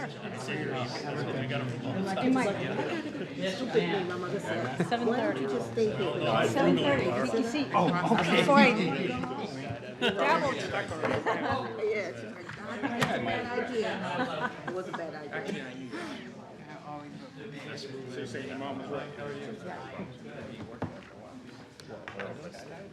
Sure. You might. Stupid me, my mother said. 7:30. Why don't you just stay here? 7:30. Take your seat. Before I dabble. Yeah, she's like, "God, that's a bad idea." It was a bad idea. So say your mom was right. How are you?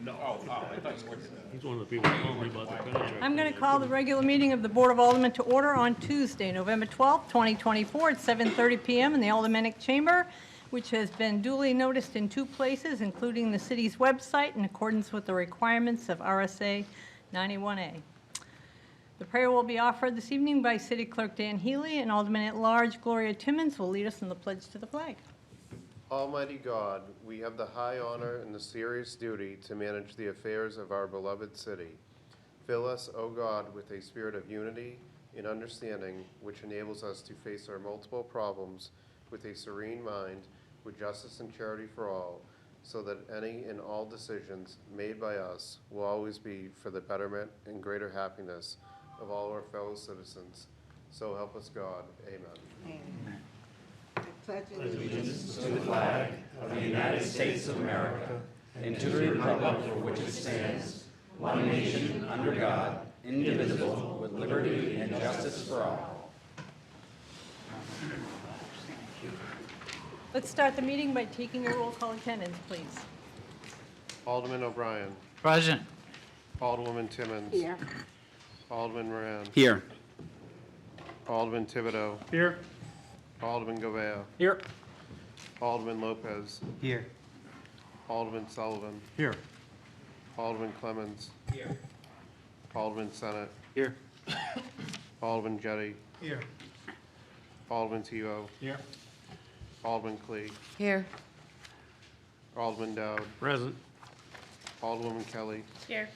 No. Oh, I thought you worked. He's one of the people who told me about the contract. I'm going to call the regular meeting of the Board of Aldermen to order on Tuesday, November 12th, 2024 at 7:30 p.m. in the Aldermanic Chamber, which has been duly noticed in 2 places, including the city's website in accordance with the requirements of RSA 91A. The prayer will be offered this evening by City Clerk Dan Healy, and Alderman-at-Large Gloria Timmons will lead us in the pledge to the flag. Almighty God, we have the high honor and the serious duty to manage the affairs of our beloved city. Fill us, O God, with a spirit of unity and understanding, which enables us to face our multiple problems with a serene mind, with justice and charity for all, so that any and all decisions made by us will always be for the betterment and greater happiness of all our fellow citizens. So help us God. Amen. Amen. I pledge allegiance to the flag of the United States of America and to the republic for which it stands, one nation under God, indivisible, with liberty and justice for all. Let's start the meeting by taking a roll call attendance, please. Alderman O'Brien. Present. Alderwoman Timmons. Here. Alderman Moran. Here. Alderman Thibodeau. Here. Alderman Govea. Here. Alderman Lopez. Here. Alderman Sullivan. Here. Alderman Clemmons. Here. Alderman Senate. Here. Alderman Jettie. Here. Alderman Tebow. Here. Alderman Clee. Here. Alderman Dowd. Present. Alderwoman Kelly. Here.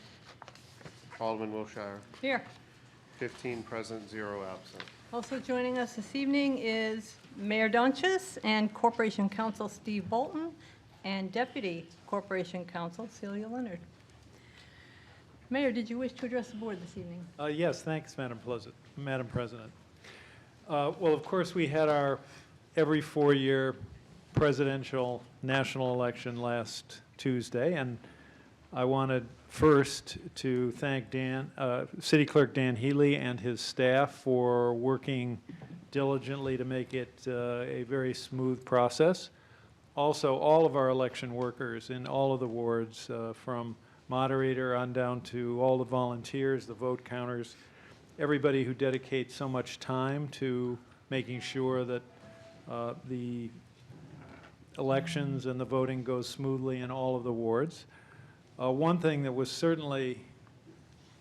Alderman Wilshire. Here. 15 present, 0 absent. Also joining us this evening is Mayor Donches and Corporation Counsel Steve Bolton and Deputy Corporation Counsel Celia Leonard. Mayor, did you wish to address the board this evening? Yes, thanks, Madam President. Well, of course, we had our every 4-year presidential national election last Tuesday, and I wanted first to thank City Clerk Dan Healy and his staff for working diligently to make it a very smooth process. Also, all of our election workers in all of the wards, from moderator on down to all the volunteers, the vote counters, everybody who dedicates so much time to making sure that the elections and the voting goes smoothly in all of the wards. One thing that was certainly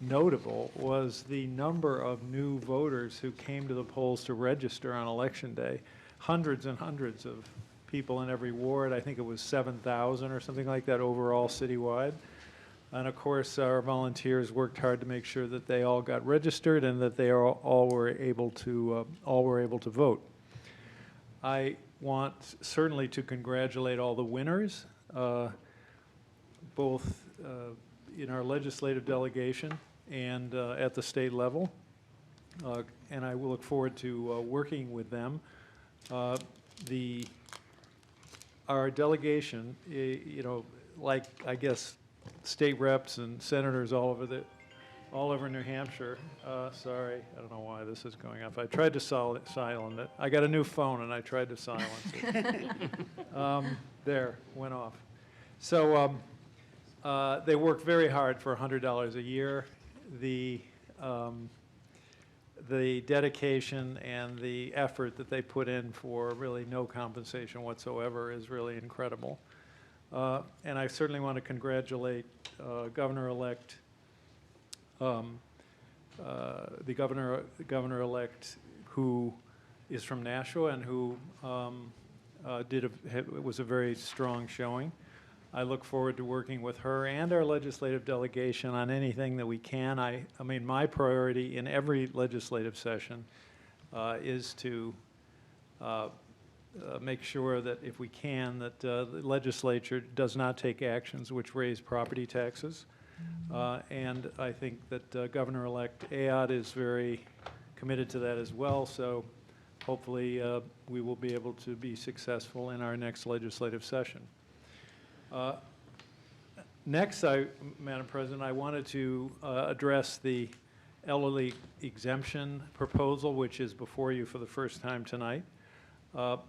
notable was the number of new voters who came to the polls to register on Election Day. Hundreds and hundreds of people in every ward. I think it was 7,000 or something like that overall citywide. And of course, our volunteers worked hard to make sure that they all got registered and that they all were able to vote. I want certainly to congratulate all the winners, both in our legislative delegation and at the state level, and I will look forward to working with them. Our delegation, like I guess state reps and senators all over New Hampshire. Sorry, I don't know why this is going off. I tried to silence it. I got a new phone and I tried to silence it. There, went off. So they work very hard for $100 a year. The dedication and the effort that they put in for really no compensation whatsoever is really incredible. And I certainly want to congratulate Governor-elect, the governor-elect who is from Nashua and who was a very strong showing. I look forward to working with her and our legislative delegation on anything that we can. I mean, my priority in every legislative session is to make sure that if we can, that the legislature does not take actions which raise property taxes. And I think that Governor-elect Ayotte is very committed to that as well. So hopefully we will be able to be successful in our next legislative session. Next, Madam President, I wanted to address the elderly exemption proposal, which is before you for the first time tonight.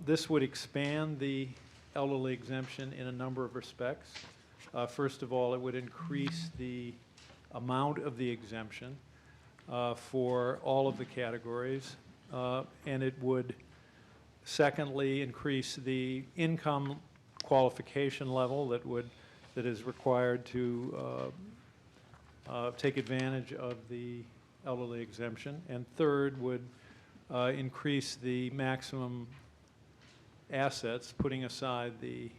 This would expand the elderly exemption in a number of respects. First of all, it would increase the amount of the exemption for all of the categories, and it would, secondly, increase the income qualification level that is required to take advantage of the elderly exemption, and third would increase the maximum assets, putting aside the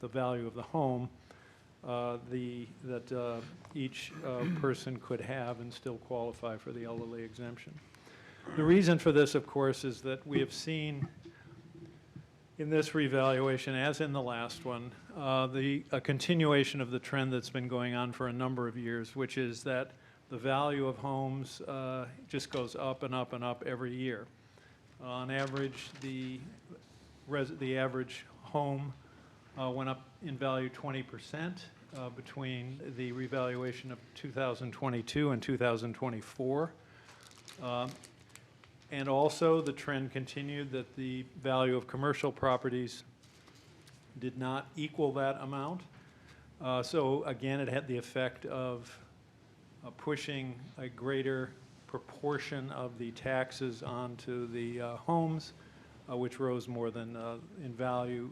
value of the home that each person could have and still qualify for the elderly exemption. The reason for this, of course, is that we have seen in this revaluation, as in the last one, a continuation of the trend that's been going on for a number of years, which is that the value of homes just goes up and up and up every year. On average, the average home went up in value 20% between the revaluation of 2022 and 2024. And also, the trend continued that the value of commercial properties did not equal that amount. So again, it had the effect of pushing a greater proportion of the taxes onto the homes, which rose more than in value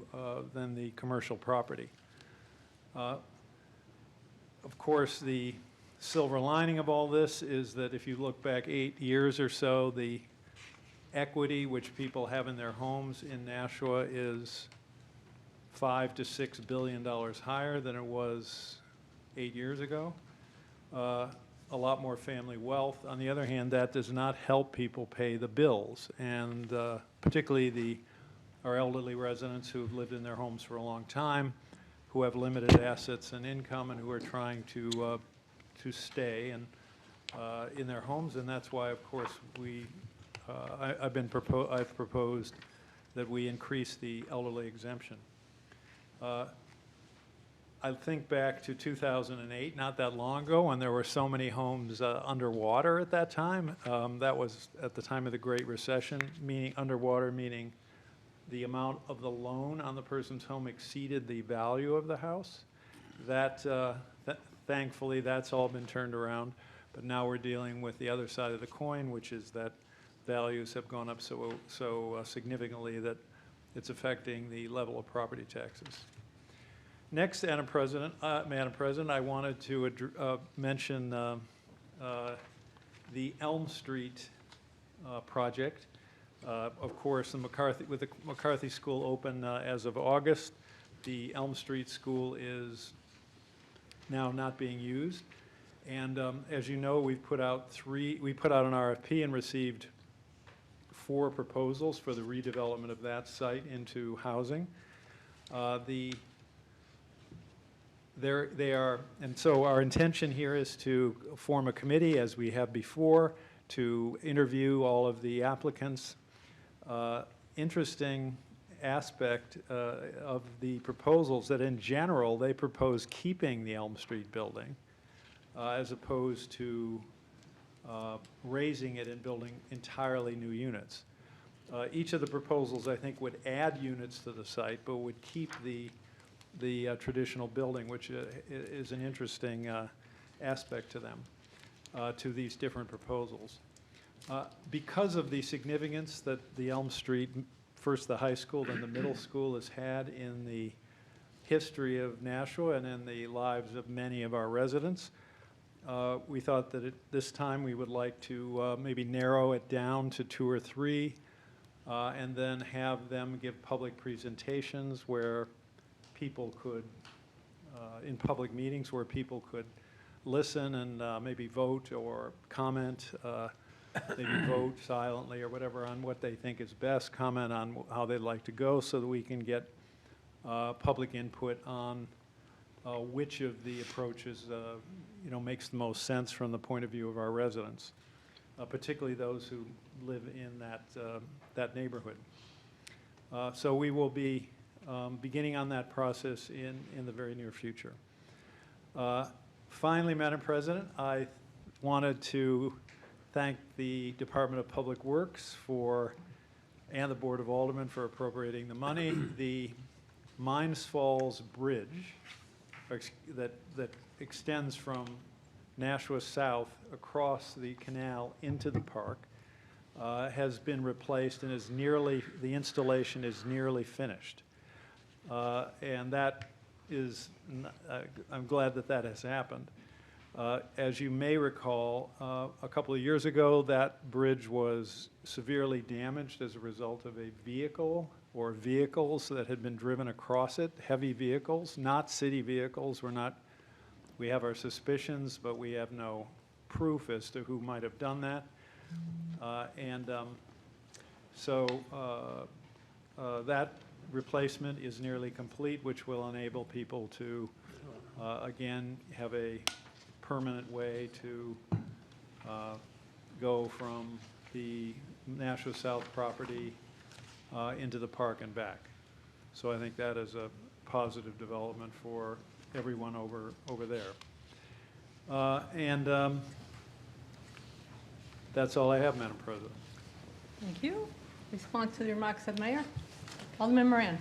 than the commercial property. Of course, the silver lining of all this is that if you look back 8 years or so, the equity which people have in their homes in Nashua is $5 to $6 billion higher than it was 8 years ago. A lot more family wealth. On the other hand, that does not help people pay the bills, and particularly our elderly residents who have lived in their homes for a long time, who have limited assets and income, and who are trying to stay and in their homes, and that's why, of course, I've proposed that we increase the elderly exemption. I think back to 2008, not that long ago, when there were so many homes underwater at that time. That was at the time of the Great Recession, meaning underwater, meaning the amount of the loan on the person's home exceeded the value of the house. Thankfully, that's all been turned around, but now we're dealing with the other side of the coin, which is that values have gone up so significantly that it's affecting the level of property taxes. Next, Madam President, I wanted to mention the Elm Street project. Of course, with the McCarthy School open as of August, the Elm Street School is now not being used. And as you know, we put out an RFP and received 4 proposals for the redevelopment of that site into housing. And so our intention here is to form a committee, as we have before, to interview all of the applicants. Interesting aspect of the proposals that in general they propose keeping the Elm Street building as opposed to raising it and building entirely new units. Each of the proposals, I think, would add units to the site, but would keep the traditional building, which is an interesting aspect to them, to these different proposals. Because of the significance that the Elm Street, first the high school, then the middle school, has had in the history of Nashua and in the lives of many of our residents, we thought that at this time we would like to maybe narrow it down to 2 or 3, and then have them give public presentations where people could, in public meetings where people could listen and maybe vote or comment, maybe vote silently or whatever on what they think is best, comment on how they'd like to go, so that we can get public input on which of the approaches makes the most sense from the point of view of our residents. particularly those who live in that neighborhood. So we will be beginning on that process in the very near future. Finally, Madam President, I wanted to thank the Department of Public Works and the Board of Aldermen for appropriating the money. The Mines Falls Bridge that extends from Nashua South across the canal into the park has been replaced and the installation is nearly finished. And that is, I'm glad that has happened. As you may recall, a couple of years ago, that bridge was severely damaged as a result of a vehicle or vehicles that had been driven across it, heavy vehicles, not city vehicles. We have our suspicions, but we have no proof as to who might have done that. So that replacement is nearly complete, which will enable people to, again, have a permanent way to go from the Nashua South property into the park and back. So I think that is a positive development for everyone over there. That's all I have, Madam President. Thank you. Response to the remarks of the mayor. Alderman Moran.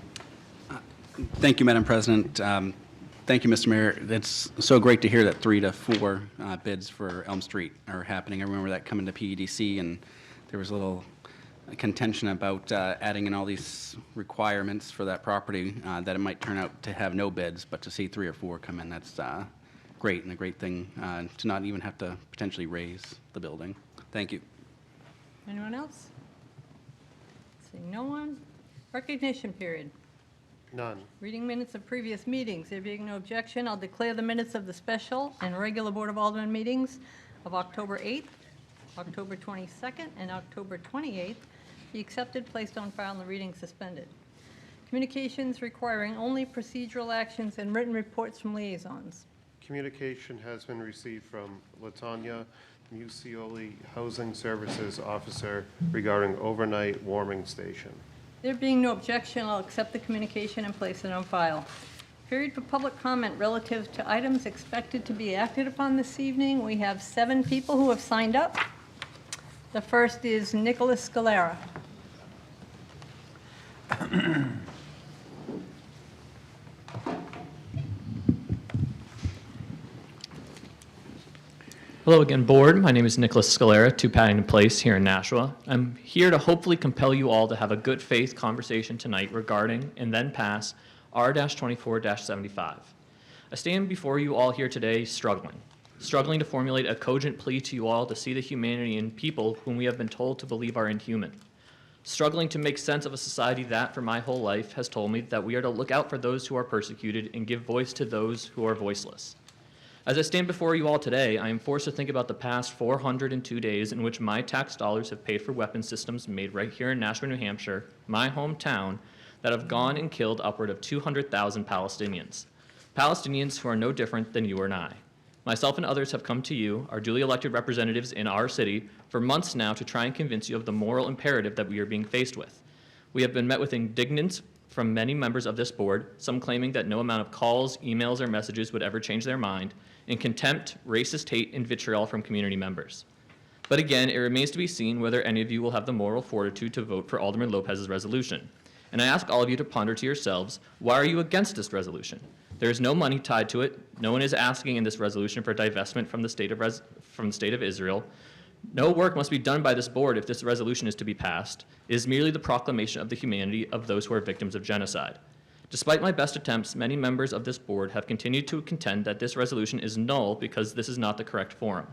Thank you, Madam President. Thank you, Mr. Mayor. It's so great to hear that 3 to 4 bids for Elm Street are happening. I remember that coming to PEDC, and there was a little contention about adding in all these requirements for that property that it might turn out to have no bids, but to see 3 or 4 come in, that's great, and a great thing to not even have to potentially raise the building. Thank you. Anyone else? Seeing no one. Recognition period. None. Reading minutes of previous meetings. There being no objection, I'll declare the minutes of the special and regular Board of Aldermen meetings of October 8th, October 22nd, and October 28th be accepted, placed on file, and the reading suspended. Communications requiring only procedural actions and written reports from liaisons. Communication has been received from Latanya Musioli, Housing Services Officer, regarding overnight warming station. There being no objection, I'll accept the communication and place it on file. Period for public comment relative to items expected to be acted upon this evening. We have 7 people who have signed up. The first is Nicholas Scalera. Hello again, Board. My name is Nicholas Scalera, 2 Paddington Place here in Nashua. I'm here to hopefully compel you all to have a good faith conversation tonight regarding and then pass R-24-75. I stand before you all here today struggling to formulate a cogent plea to you all to see the humanity in people whom we have been told to believe are inhuman. Struggling to make sense of a society that, for my whole life, has told me that we are to look out for those who are persecuted and give voice to those who are voiceless. As I stand before you all today, I am forced to think about the past 402 days in which my tax dollars have paid for weapon systems made right here in Nashua, New Hampshire, my hometown, that have gone and killed upward of 200,000 Palestinians. Palestinians who are no different than you or I. Myself and others have come to you, our duly elected representatives in our city, for months now to try and convince you of the moral imperative that we are being faced with. We have been met with indignance from many members of this board, some claiming that no amount of calls, emails, or messages would ever change their mind, and contempt, racist hate, and vitriol from community members. But again, it remains to be seen whether any of you will have the moral fortitude to vote for Alderman Lopez's resolution. And I ask all of you to ponder to yourselves, why are you against this resolution? There is no money tied to it. No one is asking in this resolution for divestment from the state of Israel. No work must be done by this board if this resolution is to be passed. It is merely the proclamation of the humanity of those who are victims of genocide. Despite my best attempts, many members of this board have continued to contend that this resolution is null because this is not the correct forum.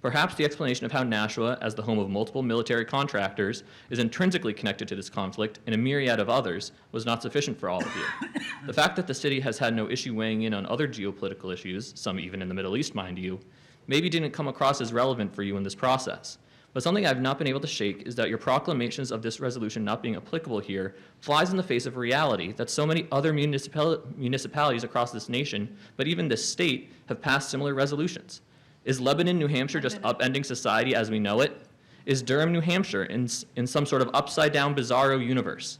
Perhaps the explanation of how Nashua, as the home of multiple military contractors, is intrinsically connected to this conflict and a myriad of others was not sufficient for all of you. The fact that the city has had no issue weighing in on other geopolitical issues, some even in the Middle East, mind you, maybe didn't come across as relevant for you in this process. But something I've not been able to shake is that your proclamations of this resolution not being applicable here flies in the face of reality that so many other municipalities across this nation, but even this state, have passed similar resolutions. Is Lebanon, New Hampshire just upending society as we know it? Is Durham, New Hampshire in some sort of upside-down bizarro universe?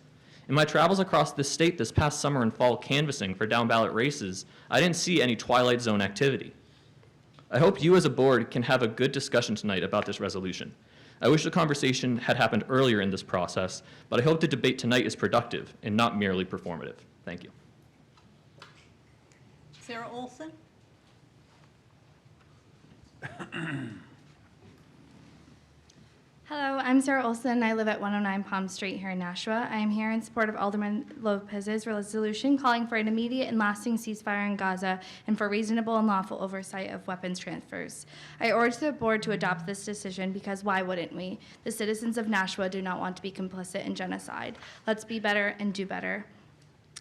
In my travels across this state this past summer and fall canvassing for down-ballot races, I didn't see any Twilight Zone activity. I hope you as a board can have a good discussion tonight about this resolution. I wish the conversation had happened earlier in this process, but I hope the debate tonight is productive and not merely performative. Thank you. Sarah Olson? Hello, I'm Sarah Olson. I live at 109 Palm Street here in Nashua. I am here in support of Alderman Lopez's resolution calling for an immediate and lasting ceasefire in Gaza and for reasonable and lawful oversight of weapons transfers. I urge the board to adopt this decision because why wouldn't we? The citizens of Nashua do not want to be complicit in genocide. Let's be better and do better.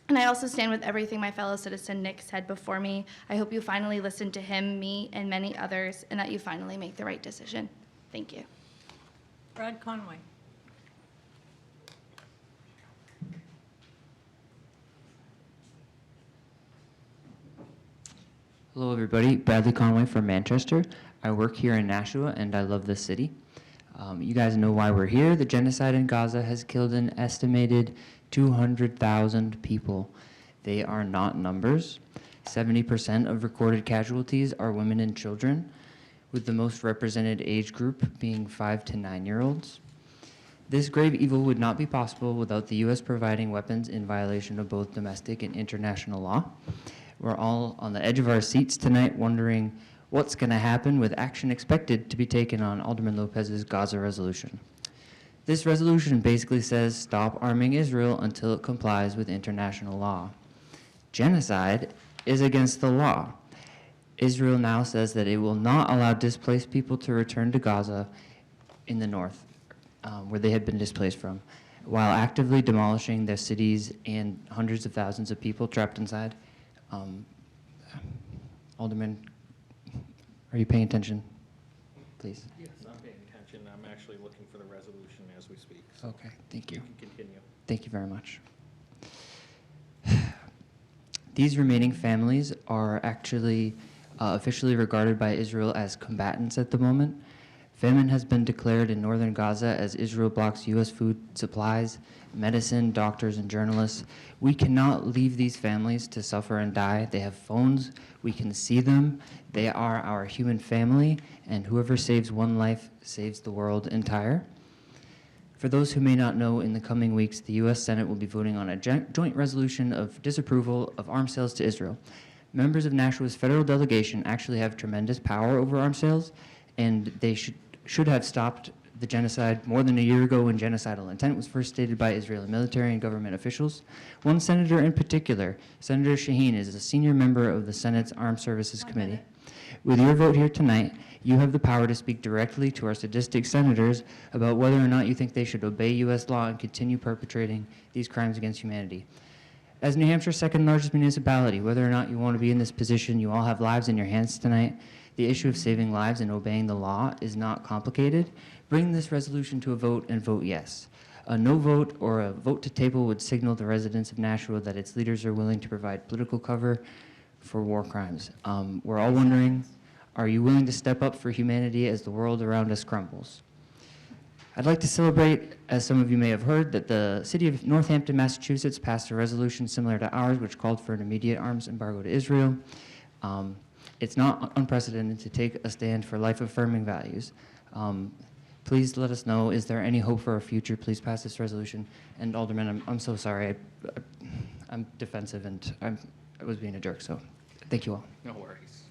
And I also stand with everything my fellow citizen Nick said before me. I hope you finally listen to him, me, and many others, and that you finally make the right decision. Thank you. Brad Conway? Hello everybody, Bradley Conway from Manchester. I work here in Nashua and I love this city. You guys know why we're here. The genocide in Gaza has killed an estimated 200,000 people. They are not numbers. 70% of recorded casualties are women and children, with the most represented age group being 5 to 9-year-olds. This grave evil would not be possible without the U.S. providing weapons in violation of both domestic and international law. We're all on the edge of our seats tonight wondering what's going to happen with action expected to be taken on Alderman Lopez's Gaza resolution. This resolution basically says stop arming Israel until it complies with international law. Genocide is against the law. Israel now says that it will not allow displaced people to return to Gaza in the north, where they had been displaced from, while actively demolishing their cities and hundreds of thousands of people trapped inside. Alderman, are you paying attention, please? Yes, I'm paying attention. I'm actually looking for the resolution as we speak. So Okay, thank you. you can continue. Thank you very much. These remaining families are actually officially regarded by Israel as combatants at the moment. Famine has been declared in northern Gaza as Israel blocks U.S. food supplies, medicine, doctors, and journalists. We cannot leave these families to suffer and die. They have phones. We can see them. They are our human family, and whoever saves one life saves the world entire. For those who may not know, in the coming weeks, the U.S. Senate will be voting on a joint resolution of disapproval of arms sales to Israel. Members of Nashua's federal delegation actually have tremendous power over arms sales, and they should have stopped the genocide more than a year ago when genocidal intent was first stated by Israeli military and government officials. One senator in particular, Senator Shaheen, is a senior member of the Senate's Armed Services Committee. With your vote here tonight, you have the power to speak directly to our sadistic senators about whether or not you think they should obey U.S. law and continue perpetrating these crimes against humanity. As New Hampshire's second largest municipality, whether or not you want to be in this position, you all have lives in your hands tonight. The issue of saving lives and obeying the law is not complicated. Bring this resolution to a vote and vote yes. A no vote or a vote to table would signal the residents of Nashua that its leaders are willing to provide political cover for war crimes. We're all wondering, are you willing to step up for humanity as the world around us crumbles? I'd like to celebrate, as some of you may have heard, that the city of Northampton, Massachusetts passed a resolution similar to ours, which called for an immediate arms embargo to Israel. It's not unprecedented to take a stand for life-affirming values. Please let us know, is there any hope for our future? Please pass this resolution. And Alderman, I'm so sorry. I'm defensive and I was being a jerk, so thank you all. No worries.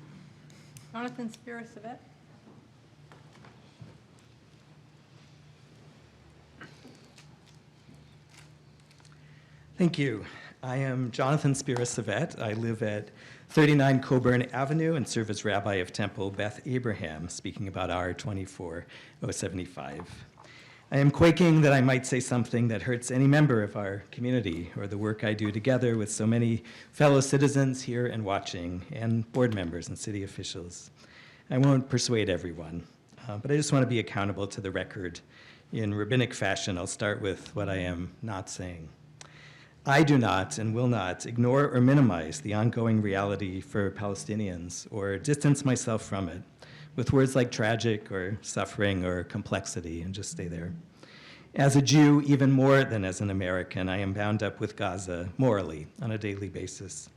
Jonathan Spira-Savet? Thank you. I am Jonathan Spira-Savet. I live at 39 Coburn Avenue and serve as Rabbi of Temple Beth Abraham, speaking about R 24075. I am quaking that I might say something that hurts any member of our community or the work I do together with so many fellow citizens here and watching, and board members and city officials. I won't persuade everyone, but I just want to be accountable to the record. In rabbinic fashion, I'll start with what I am not saying. I do not and will not ignore or minimize the ongoing reality for Palestinians or distance myself from it with words like tragic or suffering or complexity, and just stay there. As a Jew, even more than as an American, I am bound up with Gaza morally on a daily basis.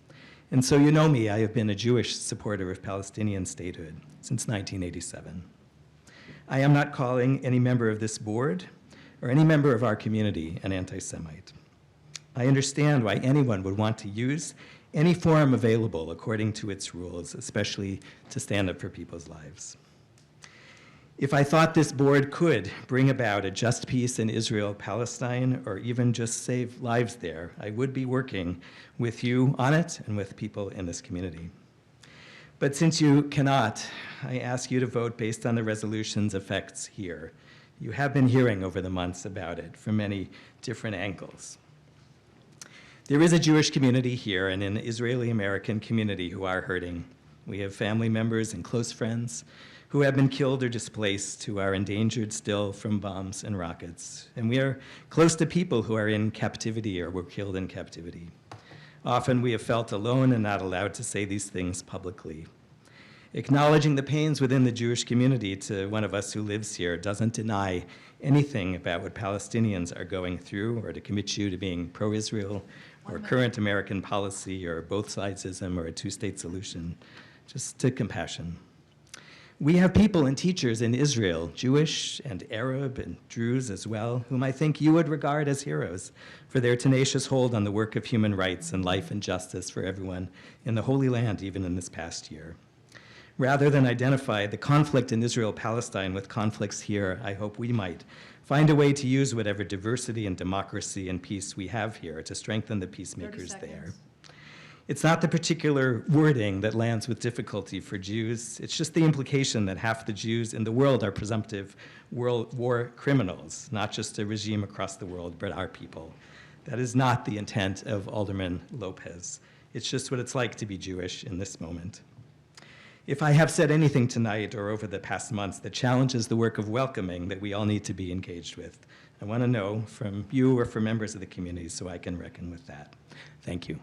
And so you know me, I have been a Jewish supporter of Palestinian statehood since 1987. I am not calling any member of this board or any member of our community an anti-Semite. I understand why anyone would want to use any forum available according to its rules, especially to stand up for people's lives. If I thought this board could bring about a just peace in Israel, Palestine, or even just save lives there, I would be working with you on it and with people in this community. But since you cannot, I ask you to vote based on the resolution's effects here. You have been hearing over the months about it from many different angles. There is a Jewish community here and an Israeli-American community who are hurting. We have family members and close friends who have been killed or displaced, who are endangered still from bombs and rockets. And we are close to people who are in captivity or were killed in captivity. Often we have felt alone and not allowed to say these things publicly. Acknowledging the pains within the Jewish community to one of us who lives here doesn't deny anything about what Palestinians are going through or to commit you to being pro-Israel or current American policy or both sidesism or a two-state solution, just to compassion. We have people and teachers in Israel, Jewish and Arab and Druze as well, whom I think you would regard as heroes for their tenacious hold on the work of human rights and life and justice for everyone in the Holy Land, even in this past year. Rather than identify the conflict in Israel-Palestine with conflicts here, I hope we might find a way to use whatever diversity and democracy and peace we have here to strengthen the peacemakers there. It's not the particular wording that lands with difficulty for Jews. It's just the implication that half the Jews in the world are presumptive world war criminals, not just a regime across the world, but our people. That is not the intent of Alderman Lopez. It's just what it's like to be Jewish in this moment. If I have said anything tonight or over the past months that challenges the work of welcoming that we all need to be engaged with, I want to know from you or from members of the community so I can reckon with that. Thank you.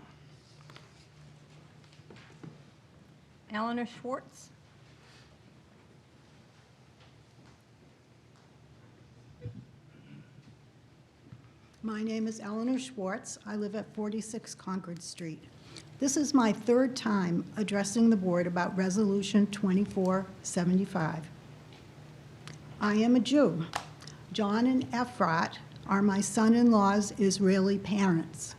Eleanor Schwartz. My name is Eleanor Schwartz. I live at 46 Concord Street. This is my third time addressing the board about Resolution 2475. I am a Jew. John and Ephrat are my son-in-law's Israeli parents.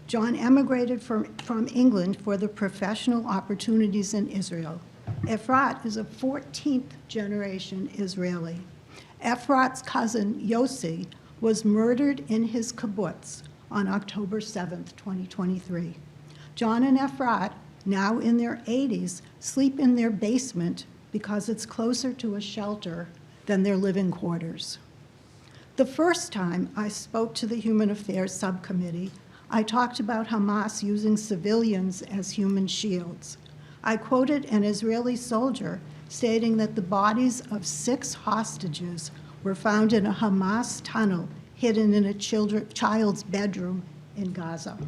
John emigrated from England for the professional opportunities in Israel. Ephrat is a 14th generation Israeli. Ephrat's cousin Yossi was murdered in his kibbutz on October 7th, 2023. John and Ephrat, now in their 80s, sleep in their basement because it's closer to a shelter than their living quarters. The first time I spoke to the Human Affairs Subcommittee, I talked about Hamas using civilians as human shields. I quoted an Israeli soldier stating that the bodies of 6 hostages were found in a Hamas tunnel hidden in a child's bedroom in Gaza.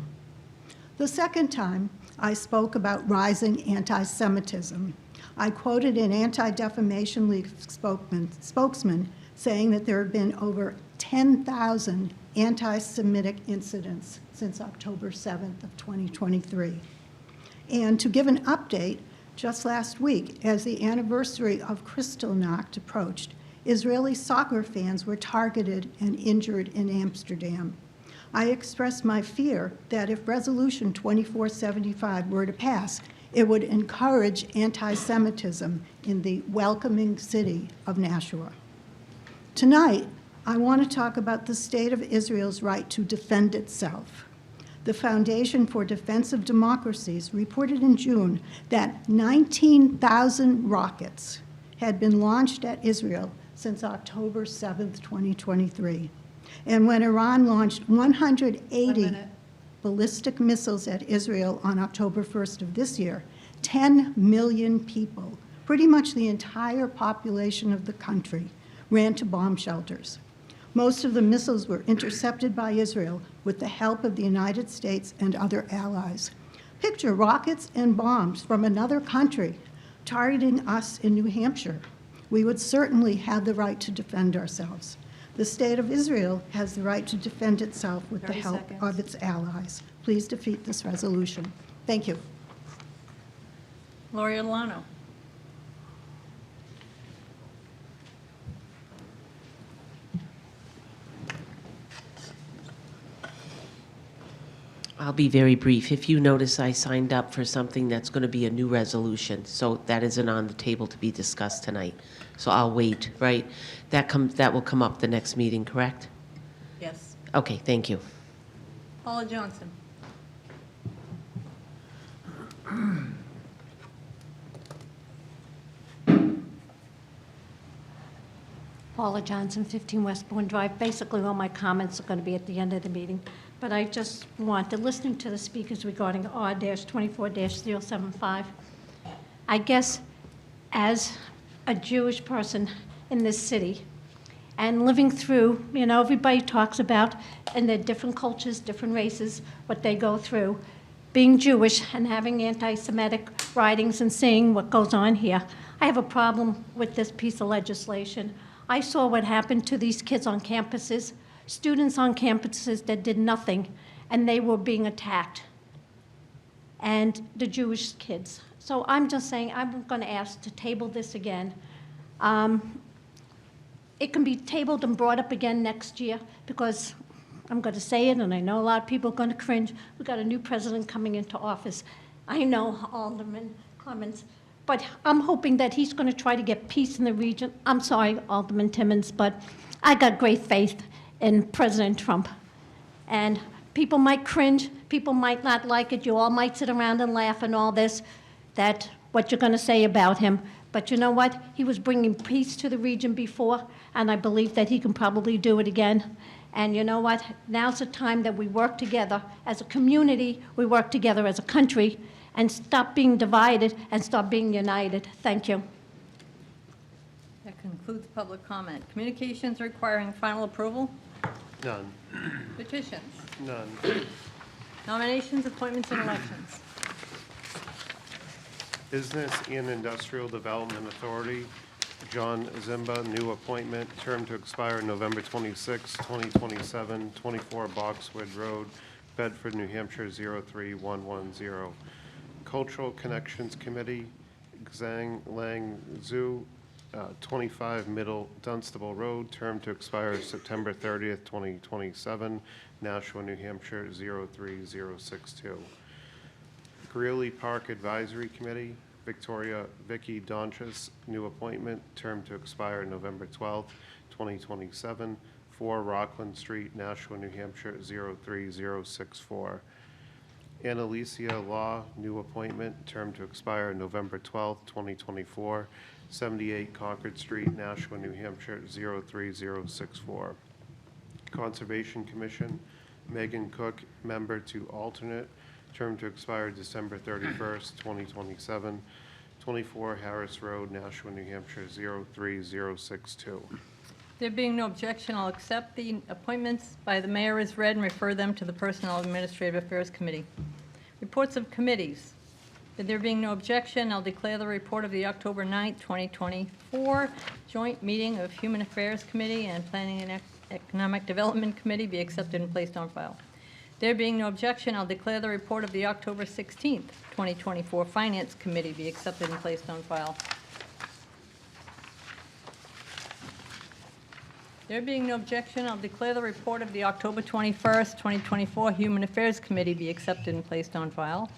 The second time, I spoke about rising anti-Semitism. I quoted an Anti-Defamation League spokesman saying that there have been over 10,000 anti-Semitic incidents since October 7th of 2023. And to give an update, just last week, as the anniversary of Kristallnacht approached, Israeli soccer fans were targeted and injured in Amsterdam. I expressed my fear that if Resolution 2475 were to pass, it would encourage anti-Semitism in the welcoming city of Nashua. Tonight, I want to talk about the state of Israel's right to defend itself. The Foundation for Defense of Democracies reported in June that 19,000 rockets had been launched at Israel since October 7th, 2023. And when Iran launched 180 ballistic missiles at Israel on October 1st of this year, 10 million people, pretty much the entire population of the country, ran to bomb shelters. Most of the missiles were intercepted by Israel with the help of the United States and other allies. Picture rockets and bombs from another country targeting us in New Hampshire. we would certainly have the right to defend ourselves. The State of Israel has the right to defend itself with the 30 help seconds. of its allies. Please defeat this resolution. Thank you. Gloria Delano. I'll be very brief. If you notice, I signed up for something that's going to be a new resolution, so that isn't on the table to be discussed tonight. So I'll wait, right? That will come up the next meeting, correct? Yes. Okay, thank you. Paula Johnson. Paula Johnson, 15 Westbourne Drive. Basically, all my comments are going to be at the end of the meeting, but I just wanted, listening to the speakers regarding R-24-075, I guess as a Jewish person in this city and living through, you know, everybody talks about in their different cultures, different races, what they go through. Being Jewish and having anti-Semitic writings and seeing what goes on here, I have a problem with this piece of legislation. I saw what happened to these kids on campuses, students on campuses that did nothing, and they were being attacked, and the Jewish kids. So I'm just saying, I'm going to ask to table this again. It can be tabled and brought up again next year, because I'm going to say it, and I know a lot of people are going to cringe. We've got a new president coming into office. I know Alderman Clemens, but I'm hoping that he's going to try to get peace in the region. I'm sorry, Alderman Timmons, but I got great faith in President Trump. And people might cringe, people might not like it, you all might sit around and laugh and all this, that what you're going to say about him. But you know what? He was bringing peace to the region before, and I believe that he can probably do it again. And you know what? Now's the time that we work together as a community, we work together as a country, and stop being divided and start being united. Thank you. That concludes public comment. Communications requiring final approval? None. Petitions? None. Nominations, appointments, and elections? Business and Industrial Development Authority, John Zimba, new appointment, term to expire November 26, 2027, 24 Boxwood Road, Bedford, New Hampshire, 03110. Cultural Connections Committee, Zhang Lang Zhu, 25 Middle Dunstable Road, term to expire September 30th, 2027, Nashua, New Hampshire, 03062. Greeley Park Advisory Committee, Vicky Donchis, new appointment, term to expire November 12th, 2027, 4 Rockland Street, Nashua, New Hampshire, 03064. Annalicia Law, new appointment, term to expire November 12th, 2024, 78 Concord Street, Nashua, New Hampshire, 03064. Conservation Commission, Megan Cook, member to alternate, term to expire December 31st, 2027, 24 Harris Road, Nashua, New Hampshire, 03062. There being no objection, I'll accept the appointments by the mayor as read and refer them to the Personnel Administrative Affairs Committee. Reports of committees. There being no objection, I'll declare the report of the October 9th, 2024 joint meeting of Human Affairs Committee and Planning and Economic Development Committee be accepted and placed on file. There being no objection, I'll declare the report of the October 16th, 2024 Finance Committee be accepted and placed on file. There being no objection, I'll declare the report of the October 21st, 2024 Human Affairs Committee be accepted and placed on file.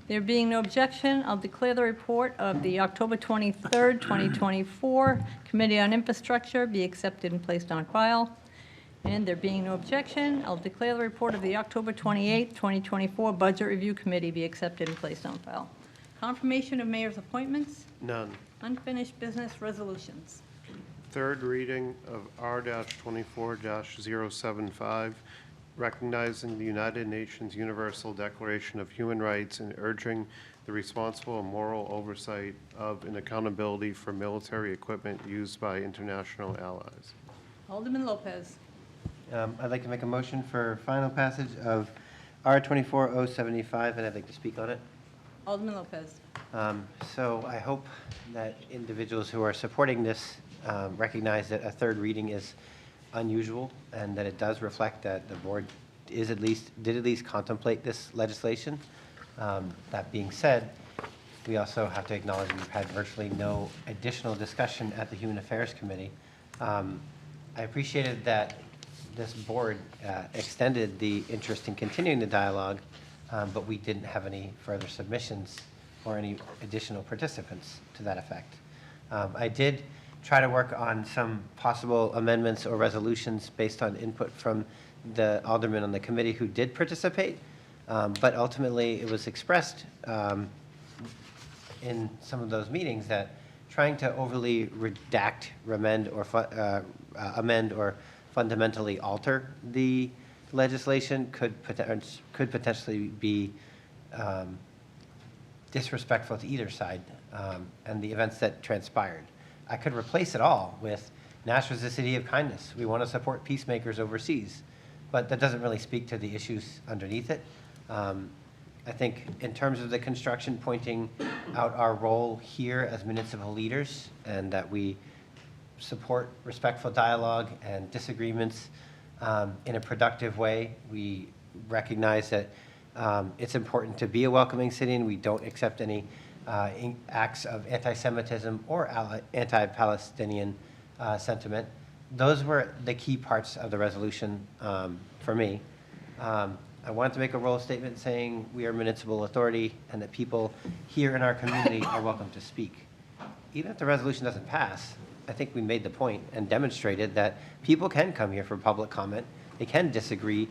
There being no objection, I'll declare the report of the October 23rd, 2024 Committee on Infrastructure be accepted and placed on file. And there being no objection, I'll declare the report of the October 28th, 2024 Budget Review Committee be accepted and placed on file. Confirmation of mayor's appointments, None. unfinished business resolutions. Third reading of R-24-075, recognizing the United Nations Universal Declaration of Human Rights and urging the responsible and moral oversight of and accountability for military equipment used by international allies. Alderman Lopez. I'd like to make a motion for final passage of R-24-075, and I'd like to speak on it. Alderman Lopez. So I hope that individuals who are supporting this recognize that a third reading is unusual and that it does reflect that the board did at least contemplate this legislation. That being said, we also have to acknowledge we've had virtually no additional discussion at the Human Affairs Committee. I appreciated that this board extended the interest in continuing the dialogue, but we didn't have any further submissions or any additional participants to that effect. I did try to work on some possible amendments or resolutions based on input from the aldermen on the committee who did participate, but ultimately it was expressed in some of those meetings that trying to overly redact, amend, or fundamentally alter the legislation could potentially be disrespectful to either side and the events that transpired. I could replace it all with Nashua is a city of kindness. We want to support peacemakers overseas, but that doesn't really speak to the issues underneath it. I think in terms of the construction, pointing out our role here as municipal leaders and that we support respectful dialogue and disagreements in a productive way. We recognize that it's important to be a welcoming city and we don't accept any acts of anti-Semitism or anti-Palestinian sentiment. Those were the key parts of the resolution for me. I wanted to make a role statement saying we are municipal authority and that people here in our community are welcome to speak. Even if the resolution doesn't pass, I think we made the point and demonstrated that people can come here for public comment. They can disagree,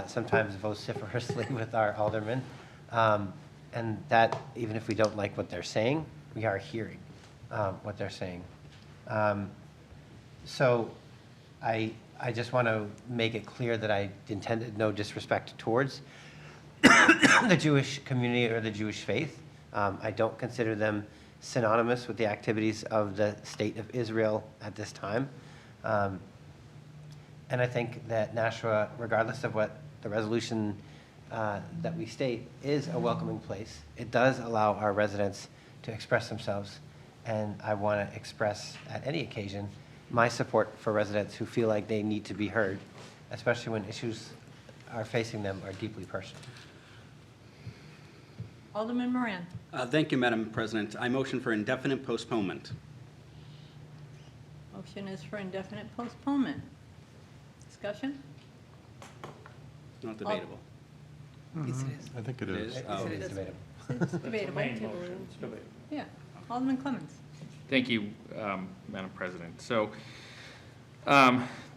sometimes vociferously with our aldermen. And that even if we don't like what they're saying, we are hearing what they're saying. So I just want to make it clear that I intended no disrespect towards the Jewish community or the Jewish faith. I don't consider them synonymous with the activities of the state of Israel at this time. And I think that Nashua, regardless of what the resolution that we state, is a welcoming place. It does allow our residents to express themselves, and I want to express at any occasion my support for residents who feel like they need to be heard, especially when issues are facing them are deeply personal. Alderman Moran. Thank you, Madam President. I motion for indefinite postponement. Motion is for indefinite postponement. Discussion? Not debatable. Yes, it is. I think it It is. is? Oh. It is debatable. It's debatable. Yeah. Alderman Clemmons. Thank you, Madam President. So,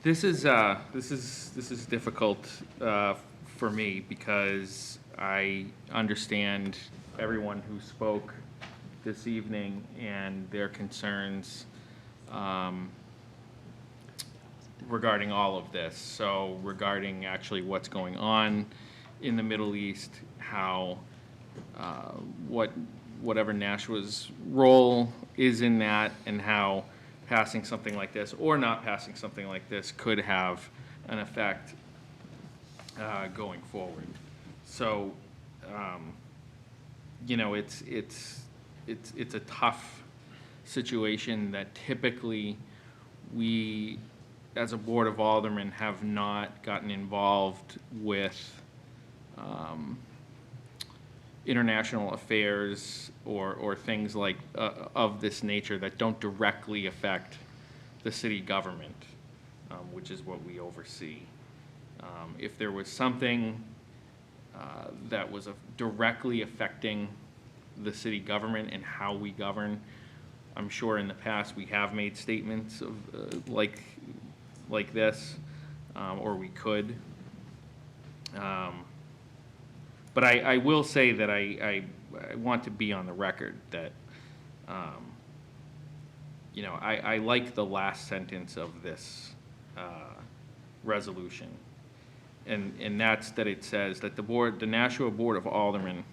this is difficult for me because I understand everyone who spoke this evening and their concerns regarding all of this. So, regarding actually what's going on in the Middle East, how whatever Nashua's role is in that, and how passing something like this or not passing something like this could have an effect going forward. So, you know, it's a tough situation that typically we, as a Board of Aldermen, have not gotten involved with international affairs or things like of this nature that don't directly affect the city government, which is what we oversee. If there was something that was directly affecting the city government and how we govern, I'm sure in the past we have made statements of like this, or we could. But I will say that I want to be on the record that, you know, I like the last sentence of this resolution. And that's that it says that the Nashua Board of Aldermen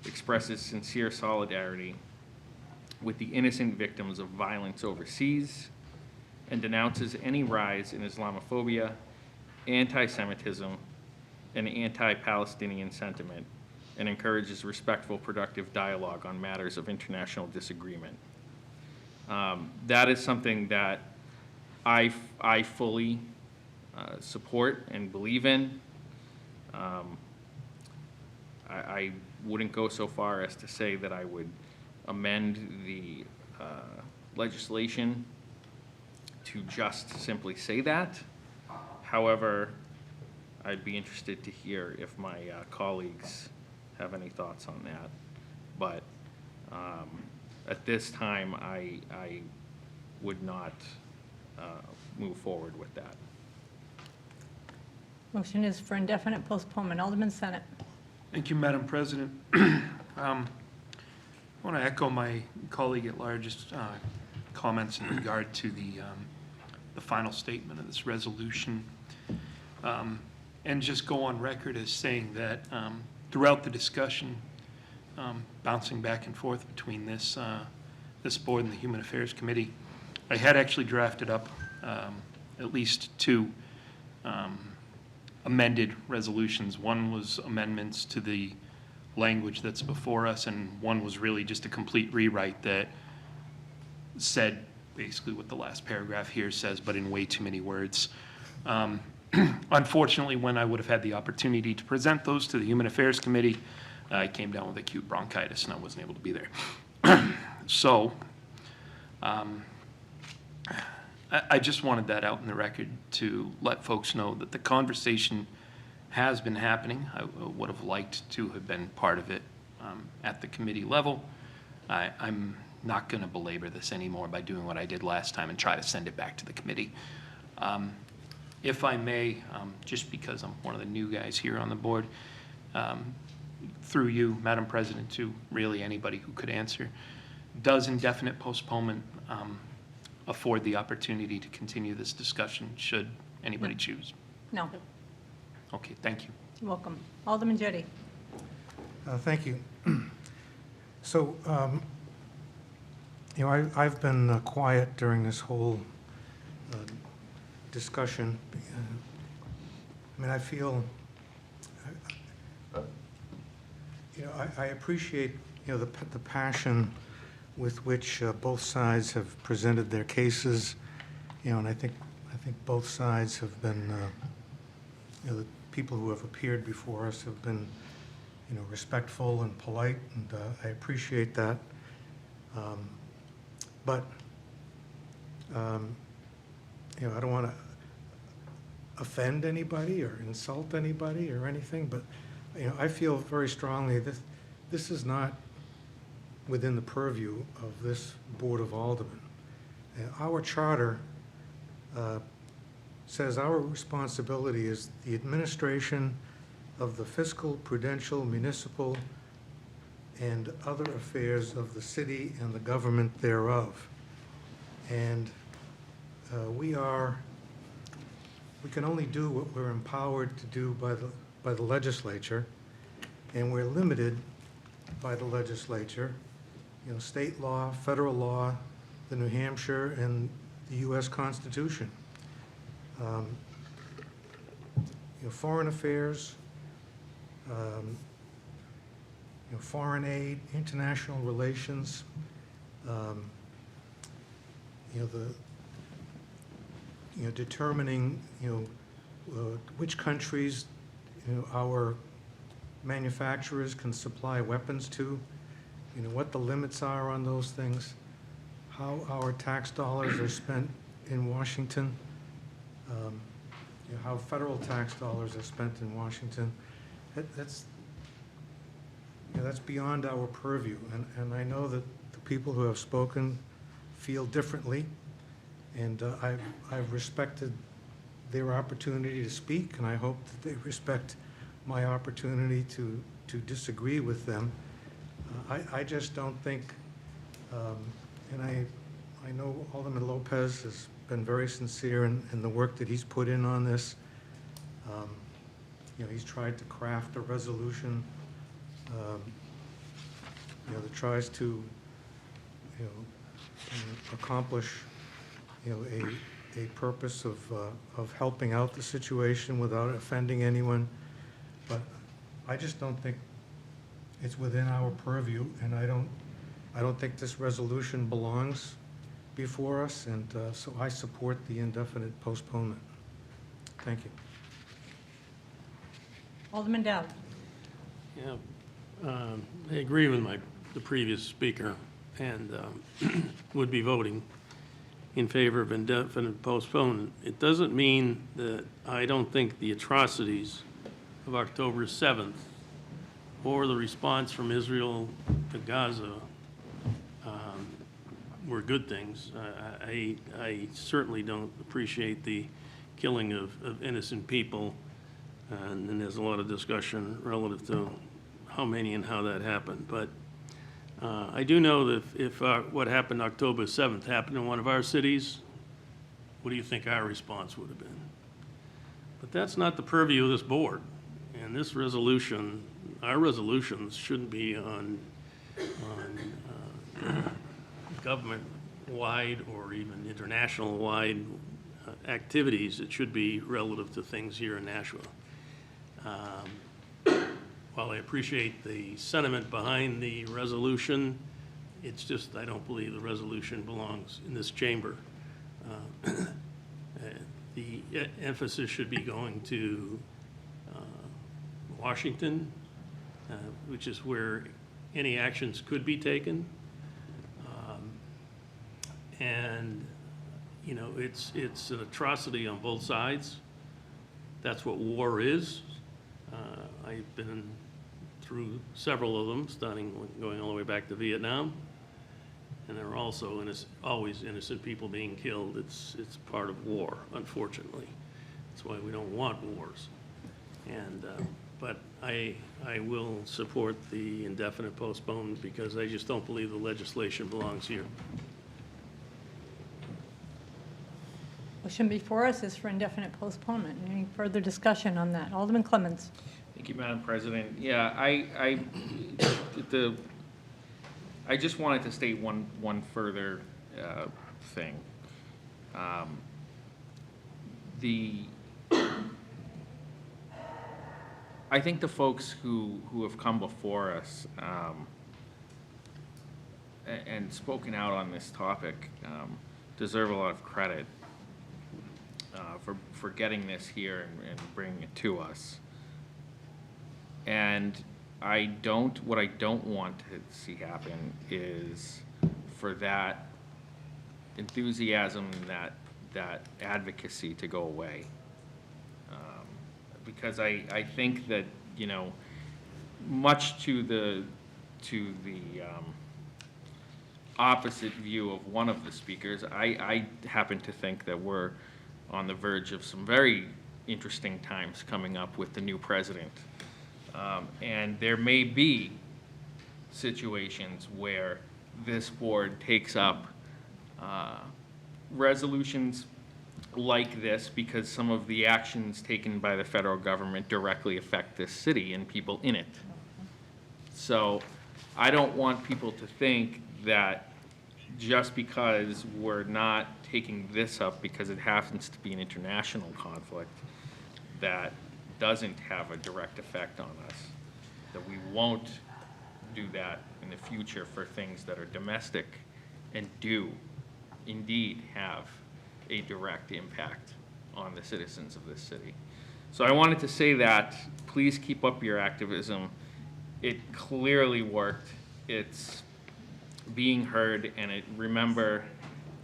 expresses sincere solidarity with the innocent victims of violence overseas and denounces any rise in Islamophobia, anti-Semitism, and anti-Palestinian sentiment, and encourages respectful, productive dialogue on matters of international disagreement. That is something that I fully support and believe in. I wouldn't go so far as to say that I would amend the legislation to just simply say that. However, I'd be interested to hear if my colleagues have any thoughts on that. But at this time, I would not move forward with that. Motion is for indefinite postponement. Alderman Senate. Thank you, Madam President. I want to echo my colleague at large's comments in regard to the final statement of this resolution, and just go on record as saying that throughout the discussion, bouncing back and forth between this board and the Human Affairs Committee, I had actually drafted up at least two amended resolutions. One was amendments to the language that's before us, and one was really just a complete rewrite that said basically what the last paragraph here says, but in way too many words. Unfortunately, when I would have had the opportunity to present those to the Human Affairs Committee, I came down with acute bronchitis and I wasn't able to be there. So, I just wanted that out in the record to let folks know that the conversation has been happening. I would have liked to have been part of it at the committee level. I'm not going to belabor this anymore by doing what I did last time and try to send it back to the committee. If I may, just because I'm one of the new guys here on the board, through you, Madam President, to really anybody who could answer, does indefinite postponement afford the opportunity to continue this discussion should anybody choose? No. Okay, thank you. You're welcome. Alderman Jettie. Thank you. So, you know, I've been quiet during this whole discussion. I mean, I feel, you know, I appreciate, you know, the passion with which both sides have presented their cases, you know, and I think both sides have been, you know, the people who have appeared before us have been, you know, respectful and polite, and I appreciate that. But you know, I don't want to offend anybody or insult anybody or anything, but you know, I feel very strongly that this is not within the purview of this Board of Aldermen. Our charter says our responsibility is the administration of the fiscal, prudential, municipal, and other affairs of the city and the government thereof. And we can only do what we're empowered to do by the legislature, and we're limited by the legislature, you know, state law, federal law, the New Hampshire, and the U.S. Constitution. You know, foreign affairs, you know, foreign aid, international relations, you know, determining, you know, which countries, you know, our manufacturers can supply weapons to, you know, what the limits are on those things, how our tax dollars are spent in Washington, you know, how federal tax dollars are spent in Washington. That's, you know, that's beyond our purview, and I know that the people who have spoken feel differently, and I've respected their opportunity to speak, and I hope that they respect my opportunity to disagree with them. I just don't think, and I know Alderman Lopez has been very sincere in the work that he's put in on this. You know, he's tried to craft a resolution, you know, that tries to, you know, accomplish, you know, a purpose of helping out the situation without offending anyone. But I just don't think it's within our purview, and I don't think this resolution belongs before us, and so I support the indefinite postponement. Thank you. Alderman Dowd. Yeah, I agree with the previous speaker, and would be voting in favor of indefinite postponement. It doesn't mean that I don't think the atrocities of October 7th or the response from Israel to Gaza were good things. I certainly don't appreciate the killing of innocent people, and there's a lot of discussion relative to how many and how that happened. But I do know that if what happened October 7th happened in one of our cities, what do you think our response would have been? But that's not the purview of this board. And this resolution, our resolutions shouldn't be on government-wide or even international-wide activities. It should be relative to things here in Nashua. While I appreciate the sentiment behind the resolution, it's just, I don't believe the resolution belongs in this chamber. The emphasis should be going to Washington, which is where any actions could be taken. And, you know, it's an atrocity on both sides. That's what war is. I've been through several of them, going all the way back to Vietnam. And there are also always innocent people being killed. It's part of war, unfortunately. That's why we don't want wars. And but I will support the indefinite postponement because I just don't believe the legislation belongs here. Motion before us is for indefinite postponement. Any further discussion on that? Alderman Clemmons. Thank you, Madam President. Yeah, I just wanted to state one further thing. I think the folks who have come before us and spoken out on this topic deserve a lot of credit for getting this here and bringing it to us. And what I don't want to see happen is for that enthusiasm, that advocacy to go away. Because I think that, you know, much to the opposite view of one of the speakers, I happen to think that we're on the verge of some very interesting times coming up with the new president. And there may be situations where this board takes up resolutions like this because some of the actions taken by the federal government directly affect this city and people in it. So I don't want people to think that just because we're not taking this up because it happens to be an international conflict that doesn't have a direct effect on us, that we won't do that in the future for things that are domestic and do indeed have a direct impact on the citizens of this city. So I wanted to say that, please keep up your activism. It clearly worked. It's being heard, and remember,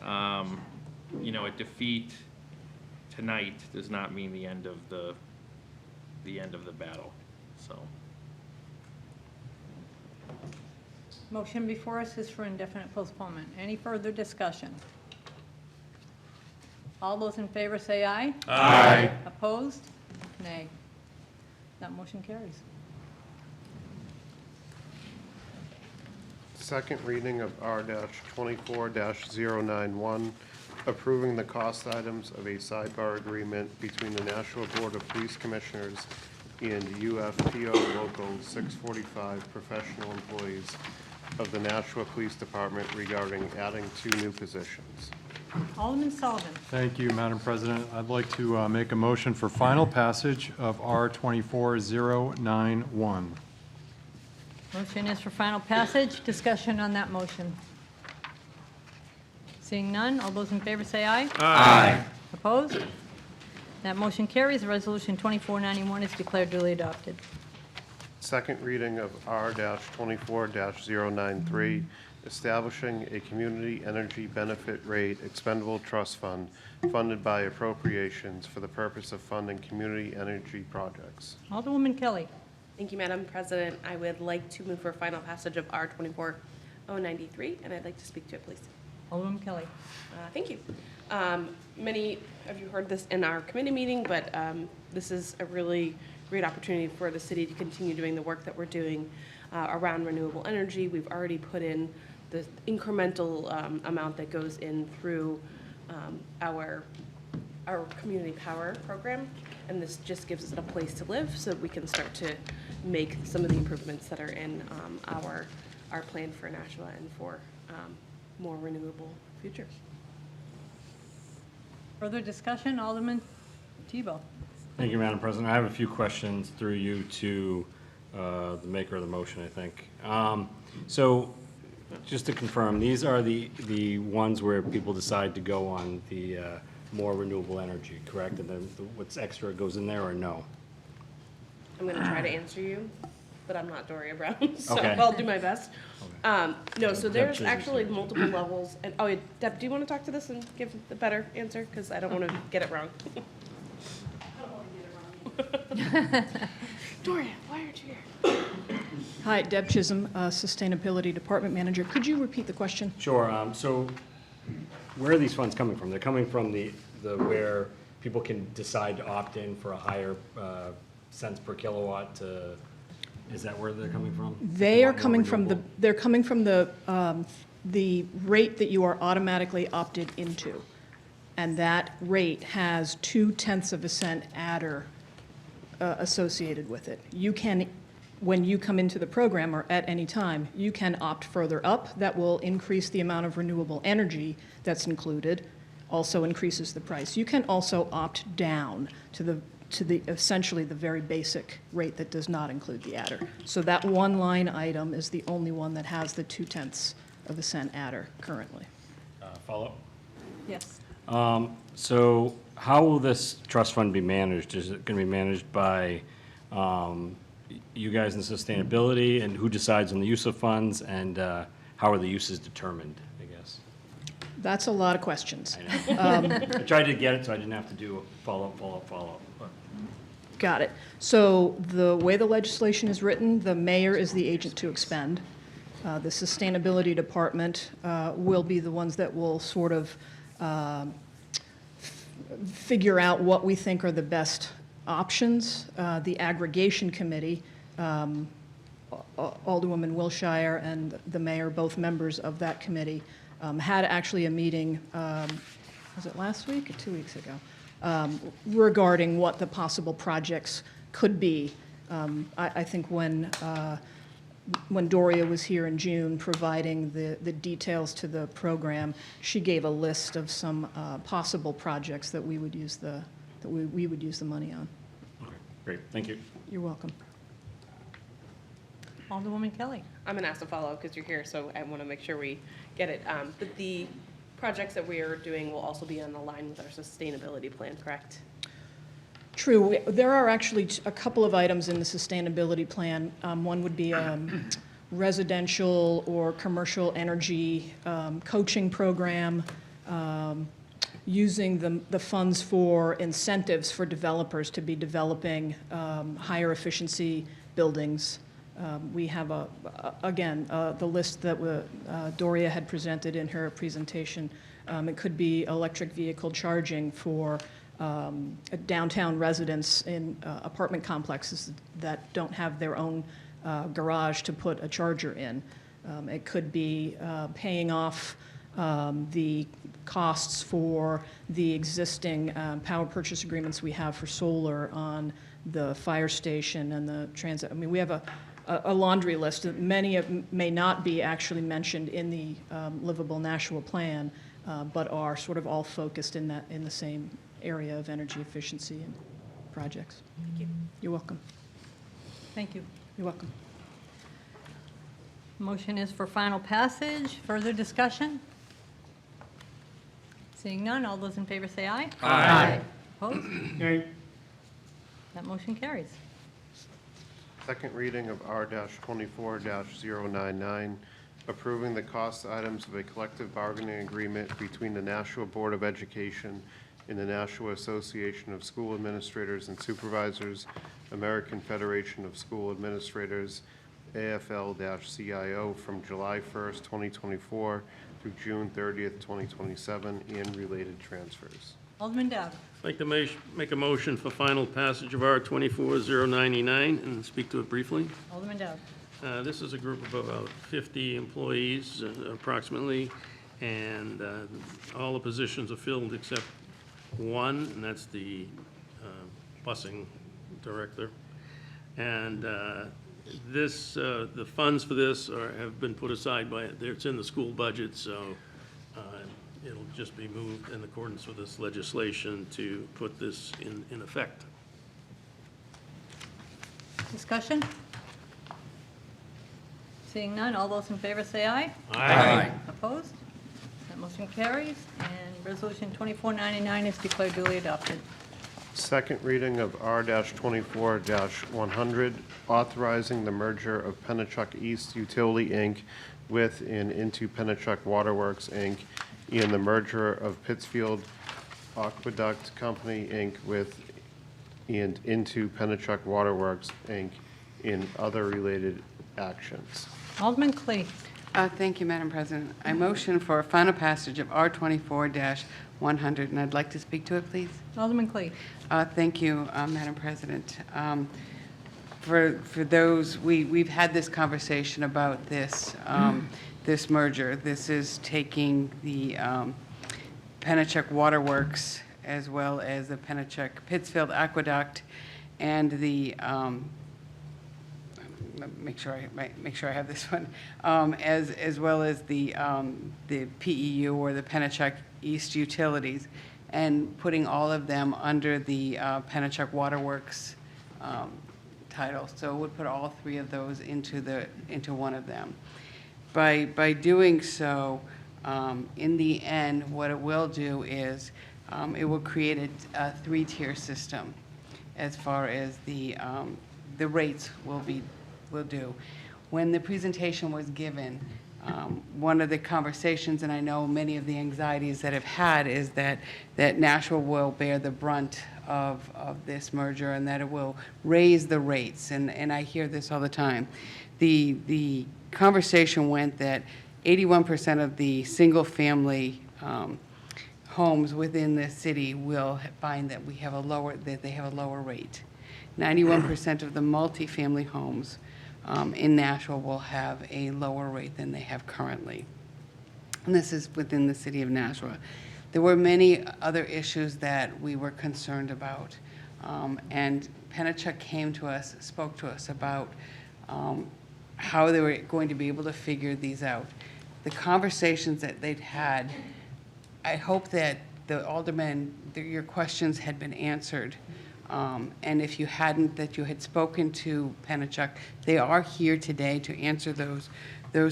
you know, a defeat tonight does not mean the end of the battle. So. Motion before us is for indefinite postponement. Any further discussion? All those in favor say aye. Aye. Opposed? Nay. That motion carries. Second reading of R-24-091, approving the cost items of a sidebar agreement between the Nashua Board of Police Commissioners and UFPO Local 645 professional employees of the Nashua Police Department regarding adding 2 new positions. Alderman Sullivan. Thank you, Madam President. I'd like to make a motion for final passage of R-24-091. Motion is for final passage. Discussion on that motion. Seeing none, all those in favor say aye. Aye. Opposed? That motion carries. Resolution 2491 is declared duly adopted. Second reading of R-24-093, establishing a community energy benefit rate expendable trust fund funded by appropriations for the purpose of funding community energy projects. Alderwoman Kelly. Thank you, Madam President. I would like to move for final passage of R-24-093, and I'd like to speak to it, please. Alderwoman Kelly. Thank you. Many of you heard this in our committee meeting, but this is a really great opportunity for the city to continue doing the work that we're doing around renewable energy. We've already put in the incremental amount that goes in through our community power program, and this just gives us a place to live so that we can start to make some of the improvements that are in our plan for Nashua and for more renewable future. Further discussion, Alderman Tebow. Thank you, Madam President. I have a few questions through you to the maker of the motion, I think. So just to confirm, these are the ones where people decide to go on the more renewable energy, correct? And then what's extra goes in there, or no? I'm going to try to answer you, but I'm not Doria Brown, so Okay. I'll do my best. No, so there's Deb actually Chisholm's multiple levels. And, oh, Deb, do you want to talk to this and give the better answer? Because I don't want to get it wrong. Doria, why aren't you here? Hi, Deb Chisholm, Sustainability Department Manager. Could you repeat the question? Sure. So where are these funds coming from? They're coming from the where people can decide to opt in for a higher cents per kilowatt to, is that where they're coming from? They are coming from the rate that you are automatically opted into. And that rate has 0.2 of a cent adder associated with it. You can, when you come into the program or at any time, you can opt further up. That will increase the amount of renewable energy that's included, also increases the price. You can also opt down to the essentially the very basic rate that does not include the adder. So that one line item is the only one that has the 0.2 of a cent adder currently. Follow? Yes. So how will this trust fund be managed? Is it going to be managed by you guys in sustainability, and who decides on the use of funds, and how are the uses determined, I guess? That's a lot of questions. I know. I tried to get it so I didn't have to do follow-up. Got it. So the way the legislation is written, the mayor is the agent to expend. The Sustainability Department will be the ones that will sort of figure out what we think are the best options. The aggregation committee, Alderwoman Wilshire and the mayor, both members of that committee, had actually a meeting, was it last week or 2 weeks ago, regarding what the possible projects could be. I think when Doria was here in June providing the details to the program, she gave a list of some possible projects that we would use the money on. Okay, great, thank you. You're welcome. Alderwoman Kelly. I'm going to ask to follow because you're here, so I want to make sure we get it. But the projects that we are doing will also be on the line with our sustainability plan, correct? True. There are actually a couple of items in the sustainability plan. One would be residential or commercial energy coaching program, using the funds for incentives for developers to be developing higher efficiency buildings. We have, again, the list that Doria had presented in her presentation. It could be electric vehicle charging for downtown residents in apartment complexes that don't have their own garage to put a charger in. It could be paying off the costs for the existing power purchase agreements we have for solar on the fire station and the transit. I mean, we have a laundry list. Many may not be actually mentioned in the Livable Nashua plan, but are sort of all focused in the same area of energy efficiency and projects. Thank you. You're welcome. Thank you. You're welcome. Motion is for final passage. Further discussion? Seeing none, all those in favor say aye. Aye. Opposed? That motion carries. Second reading of R-24-099, approving the cost items of a collective bargaining agreement between the Nashua Board of Education and the Nashua Association of School Administrators and Supervisors, American Federation of School Administrators, AFL-CIO, from July 1st, 2024 through June 30th, 2027, and related transfers. Alderman Dowd. Make a motion for final passage of R 24-099 and speak to it briefly. Alderman Dowd. This is a group of about 50 employees approximately, and all the positions are filled except one, and that's the busing director. And the funds for this have been put aside it's in the school budget, so it'll just be moved in accordance with this legislation to put this in effect. Discussion? Seeing none, all those in favor say aye. Aye. Opposed? That motion carries, and Resolution 2499 is declared duly adopted. Second reading of R-24-100, authorizing the merger of Pennachuck East Utility, Inc. with and into Pennachuck Waterworks, Inc., and the merger of Pittsfield Aqueduct Company, Inc. with and into Pennachuck Waterworks, Inc., in other related actions. Alderman Clee. Thank you, Madam President. I motion for final passage of R-24-100, and I'd like to speak to it, please. Alderman Clee. Thank you, Madam President. For those, we've had this conversation about this, this merger. This is taking the Pennachuck Waterworks as well as the Pennachuck Pittsfield Aqueduct and the make sure I have this one, as well as the PEU, or the Pennachuck East Utilities, and putting all of them under the Pennachuck Waterworks title. So it would put all three of those into one of them. By doing so, in the end, what it will do is it will create a three-tier system as far as the rates will do. When the presentation was given, one of the conversations, and I know many of the anxieties that have had, is that Nashua will bear the brunt of this merger, and that it will raise the rates. And I hear this all the time. The conversation went that 81% of the single-family homes within the city will find that they have a lower rate. 91% of the multifamily homes in Nashua will have a lower rate than they have currently. And this is within the city of Nashua. There were many other issues that we were concerned about. And Pennachuck came to us, spoke to us about how they were going to be able to figure these out. The conversations that they'd had, I hope that the aldermen, your questions had been answered. And if you hadn't, that you had spoken to Pennachuck. They are here today to answer those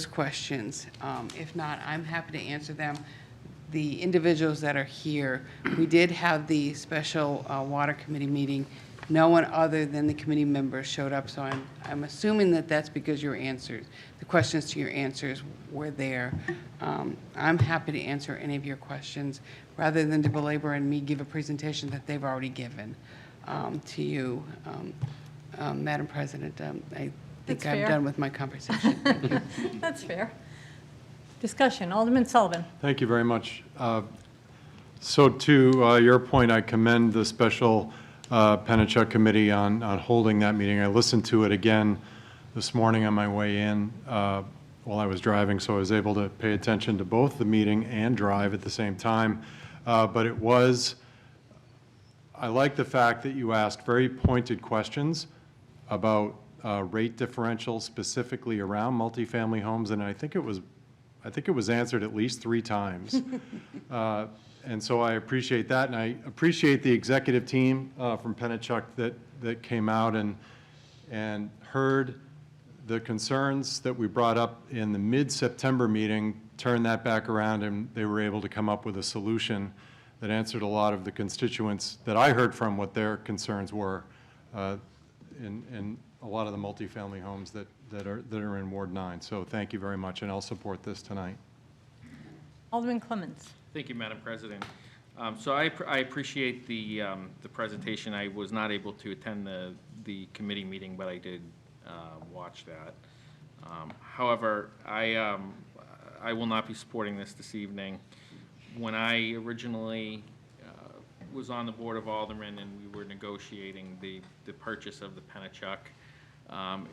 questions. If not, I'm happy to answer them. The individuals that are here, we did have the special water committee meeting. No one other than the committee members showed up, so I'm assuming that that's because your answers, the questions to your answers were there. I'm happy to answer any of your questions rather than to belabor and me give a presentation that they've already given to you. Madam President, I think That's I'm fair. done with my conversation. Thank you. That's fair. Discussion. Alderman Sullivan. Thank you very much. So to your point, I commend the special Pennachuck Committee on holding that meeting. I listened to it again this morning on my way in while I was driving, so I was able to pay attention to both the meeting and drive at the same time. But it was, I like the fact that you asked very pointed questions about rate differential specifically around multifamily homes, and I think it was answered at least 3 times. And so I appreciate that, and I appreciate the executive team from Pennachuck that came out and heard the concerns that we brought up in the mid-September meeting, turned that back around, and they were able to come up with a solution that answered a lot of the constituents that I heard from what their concerns were in a lot of the multifamily homes that are in Ward 9. So thank you very much, and I'll support this tonight. Alderman Clements. Thank you, Madam President. So I appreciate the presentation. I was not able to attend the committee meeting, but I did watch that. However, I will not be supporting this evening. When I originally was on the Board of Aldermen and we were negotiating the purchase of the Pennachuck,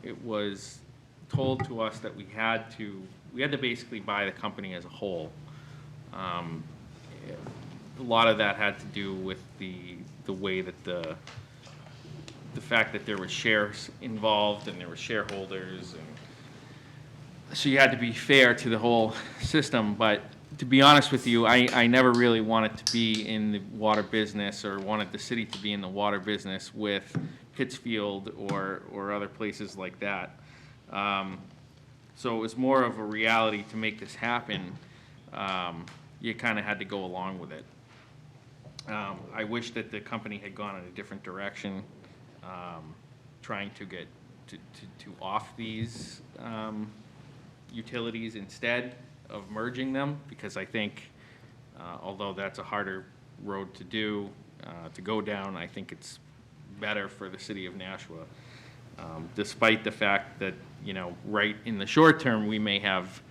it was told to us that we had to basically buy the company as a whole. A lot of that had to do with the way that the fact that there were shares involved and there were shareholders, and so you had to be fair to the whole system. But to be honest with you, I never really wanted to be in the water business or wanted the city to be in the water business with Pittsfield or other places like that. So it was more of a reality to make this happen. You kind of had to go along with it. I wish that the company had gone in a different direction, trying to get to off these utilities instead of merging them, because I think, although that's a harder road to go down, I think it's better for the city of Nashua. Despite the fact that, right in the short term, we may have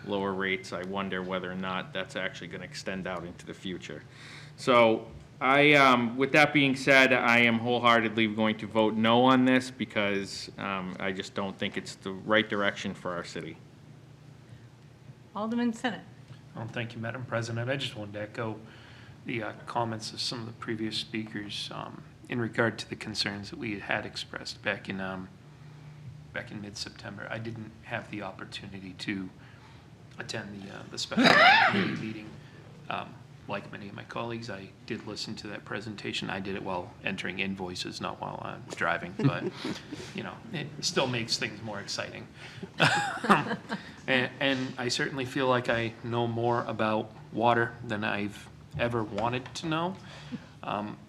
lower rates, I wonder whether or not that's actually going to extend out into the future. So with that being said, I am wholeheartedly going to vote no on this because I just don't think it's the right direction for our city. Alderman Senate. Well, thank you, Madam President. I just wanted to echo the comments of some of the previous speakers in regard to the concerns that we had expressed back in mid-September. I didn't have the opportunity to attend the special committee meeting. Like many of my colleagues, I did listen to that presentation. I did it while entering invoices, not while I'm driving, but it still makes things more exciting. And I certainly feel like I know more about water than I've ever wanted to know.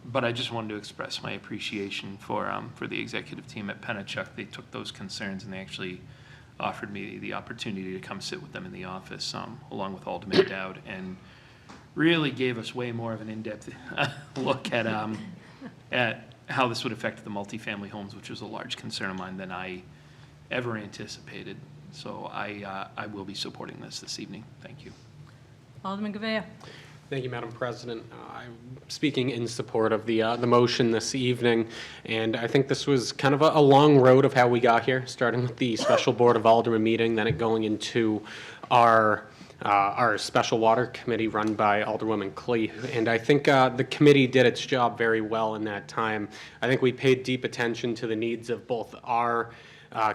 But I just wanted to express my appreciation for the executive team at Pennachuck. They took those concerns and they actually offered me the opportunity to come sit with them in the office, along with Alderman Dowd, and really gave us way more of an in-depth look at how this would affect the multifamily homes, which was a large concern of mine than I ever anticipated. So I will be supporting this evening. Thank you. Alderman Gavea. Thank you, Madam President. I'm speaking in support of the motion this evening, and I think this was kind of a long road of how we got here, starting with the special Board of Aldermen meeting, then it going into our special water committee run by Alderwoman Clee. And I think the committee did its job very well in that time. I think we paid deep attention to the needs of both our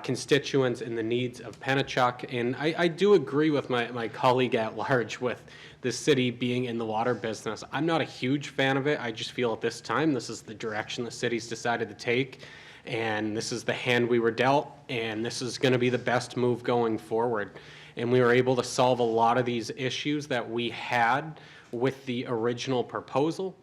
constituents and the needs of Pennachuck. And I do agree with my colleague at large with the city being in the water business. I'm not a huge fan of it. I just feel at this time this is the direction the city's decided to take. And this is the hand we were dealt. And this is going to be the best move going forward. And we were able to solve a lot of these issues that we had with the original proposal,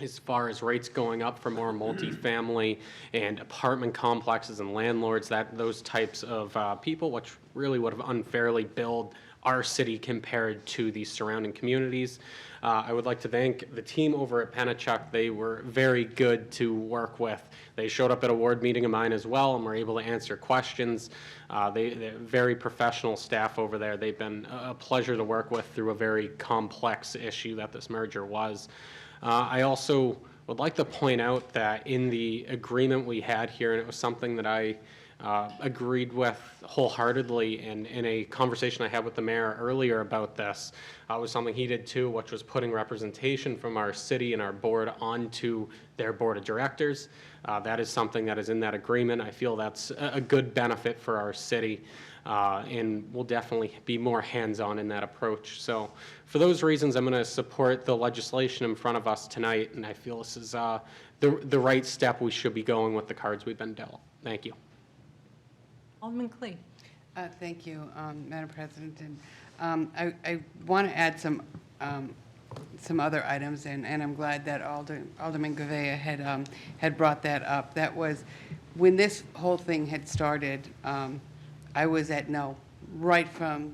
as far as rates going up for more multifamily and apartment complexes and landlords, those types of people, which really would have unfairly billed our city compared to the surrounding communities. I would like to thank the team over at Pennachuck. They were very good to work with. They showed up at a ward meeting of mine as well and were able to answer questions. They're very professional staff over there. They've been a pleasure to work with through a very complex issue that this merger was. I also would like to point out that in the agreement we had here, and it was something that I agreed with wholeheartedly, and in a conversation I had with the mayor earlier about this, was something he did too, which was putting representation from our city and our board onto their board of directors. That is something that is in that agreement. I feel that's a good benefit for our city, and we'll definitely be more hands-on in that approach. So for those reasons, I'm going to support the legislation in front of us tonight, and I feel this is the right step. We should be going with the cards we've been dealt. Thank you. Alderman Clee. Thank you, Madam President. And I want to add some other items, and I'm glad that Alderman Gouveia had brought that up. That was, when this whole thing had started, I was at no, right from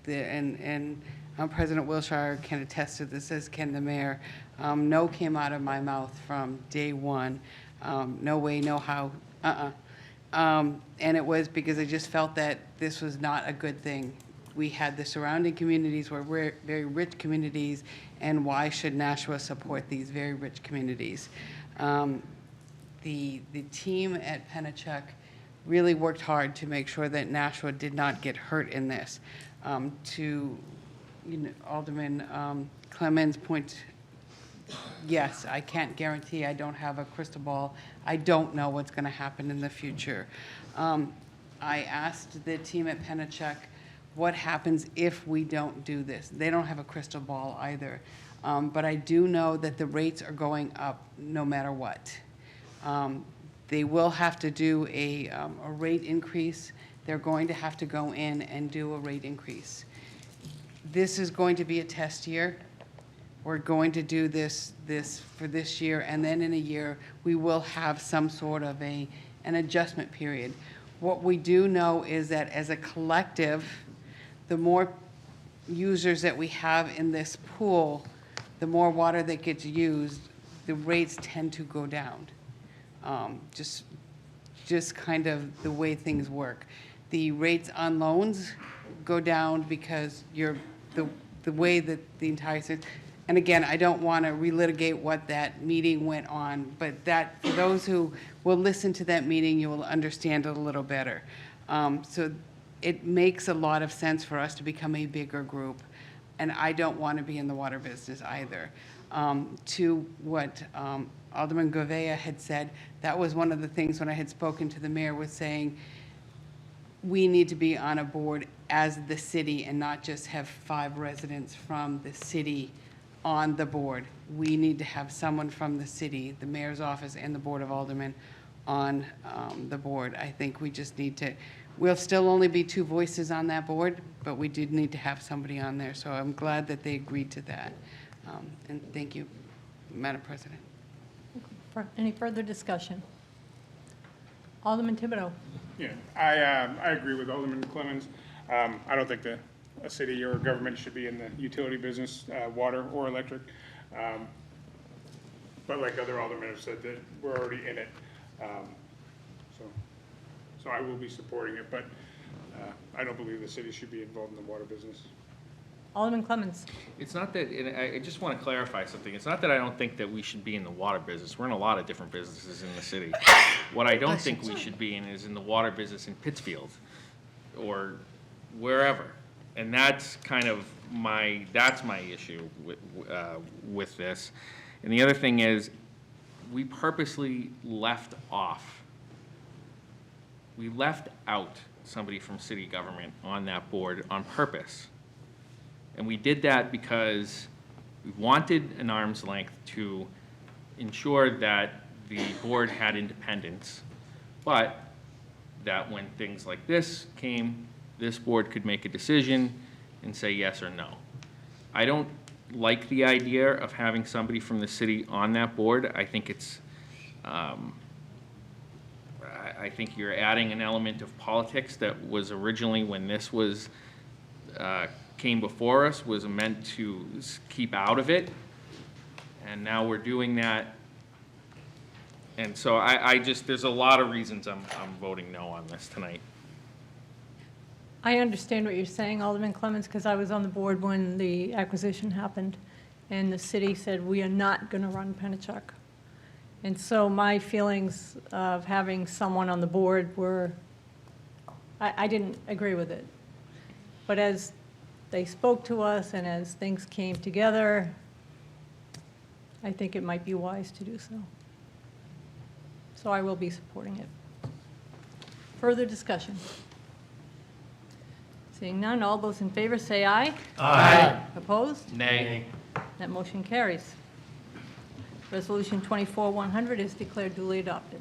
and President Wilshire can attest to this, as can the mayor. No came out of my mouth from day one. No way, no how, and it was because I just felt that this was not a good thing. We had the surrounding communities were very rich communities, and why should Nashua support these very rich communities? The team at Pennachuck really worked hard to make sure that Nashua did not get hurt in this. To Alderman Clemens' point, yes, I can't guarantee, I don't have a crystal ball. I don't know what's going to happen in the future. I asked the team at Pennachuck, what happens if we don't do this? They don't have a crystal ball either. But I do know that the rates are going up no matter what. They will have to do a rate increase. They're going to have to go in and do a rate increase. This is going to be a test year. We're going to do this for this year, and then in a year, we will have some sort of an adjustment period. What we do know is that as a collective, the more users that we have in this pool, the more water that gets used, the rates tend to go down. Just kind of the way things work. The rates on loans go down because the way that the entire system, and again, I don't want to relitigate what that meeting went on, but that, for those who will listen to that meeting, you will understand it a little better. So it makes a lot of sense for us to become a bigger group, and I don't want to be in the water business either. To what Alderman Gouveia had said, that was one of the things when I had spoken to the mayor, was saying we need to be on a board as the city and not just have 5 residents from the city on the board. We need to have someone from the city, the mayor's office, and the Board of Aldermen on the board. I think we just need to, we'll still only be 2 voices on that board, but we did need to have somebody on there. So I'm glad that they agreed to that. And thank you, Madam President. Any further discussion? Alderman Thibodeau. Yeah, I agree with Alderman Clemens. I don't think a city or government should be in the utility business, water or electric. But like other aldermen have said, that we're already in it. So I will be supporting it, but I don't believe the city should be involved in the water business. Alderman Clemens. It's not that, and I just want to clarify something. It's not that I don't think that we should be in the water business. We're in a lot of different businesses in the city. What I don't think we should be in is in the water business in Pittsfield or wherever. And that's kind of my issue with this. And the other thing is, we purposely left out somebody from city government on that board on purpose. And we did that because we wanted an arm's length to ensure that the board had independence, but that when things like this came, this board could make a decision and say yes or no. I don't like the idea of having somebody from the city on that board. I think it's, I think you're adding an element of politics that was originally, when this was came before us, was meant to keep out of it, and now we're doing that. And so I just, there's a lot of reasons I'm voting no on this tonight. I understand what you're saying, Alderman Clemens, because I was on the board when the acquisition happened, and the city said, we are not going to run Pennachuck. And so my feelings of having someone on the board were, I didn't agree with it. But as they spoke to us and as things came together, I think it might be wise to do so. So I will be supporting it. Further discussion? Seeing none, all those in favor say aye. Aye. Opposed? Nay. That motion carries. Resolution 24-100 is declared duly adopted.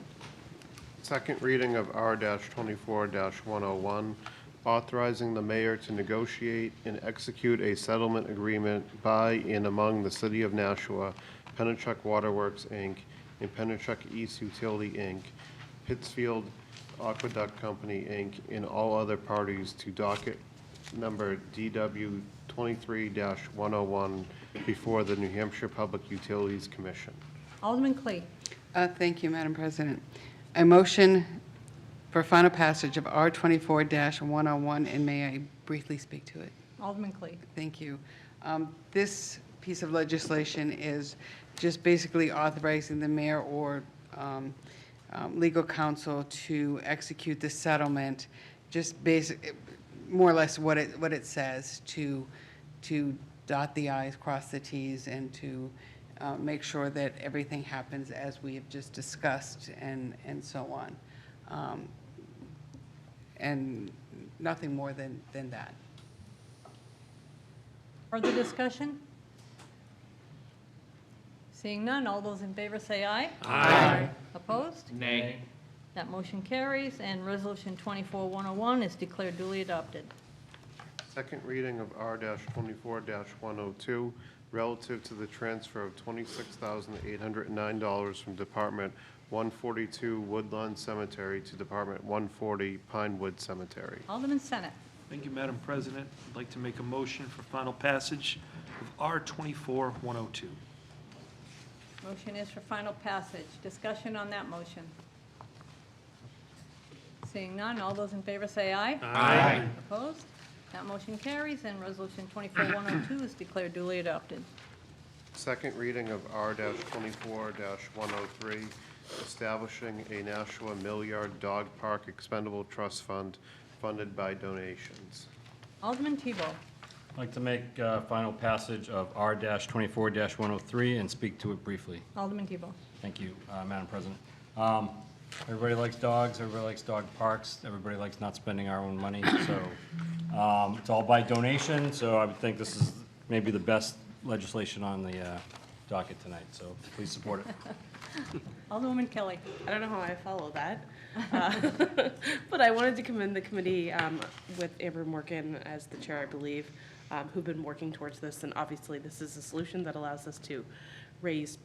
Second reading of R-24-101, authorizing the mayor to negotiate and execute a settlement agreement by and among the City of Nashua, Pennachuck Waterworks, Inc., and Pennachuck East Utility, Inc., Pittsfield Aqueduct Company, Inc., and all other parties to docket number DW 23-101 before the New Hampshire Public Utilities Commission. Alderman Clee. Thank you, Madam President. I motion for final passage of R-24-101, and may I briefly speak to it? Alderman Clee. Thank you. This piece of legislation is just basically authorizing the mayor or legal counsel to execute the settlement, just more or less what it says, to dot the i's, cross the t's, and to make sure that everything happens as we have just discussed, and so on. And nothing more than that. Further discussion? Seeing none, all those in favor say aye. Aye. Opposed? Nay. That motion carries, and Resolution 24-101 is declared duly adopted. Second reading of R-24-102, relative to the transfer of $26,809 from Department 142 Woodlawn Cemetery to Department 140 Pinewood Cemetery. Alderman Senate. Thank you, Madam President. I'd like to make a motion for final passage of R-24-102. Motion is for final passage. Discussion on that motion. Seeing none, all those in favor say aye. Aye. Opposed? That motion carries, and Resolution 24-102 is declared duly adopted. Second reading of R-24-103, establishing a Nashua Mill Yard Dog Park Expendable Trust Fund funded by donations. Alderman Tebow. I'd like to make final passage of R-24-103 and speak to it briefly. Alderman Tebow. Thank you, Madam President. Everybody likes dogs, everybody likes dog parks, everybody likes not spending our own money, so it's all by donation, so I would think this is maybe the best legislation on the docket tonight, so please support it. Alderwoman Kelly. I don't know how I follow that. But I wanted to commend the committee with Amber Morgan as the chair, I believe, who've been working towards this. And obviously, this is a solution that allows us to raise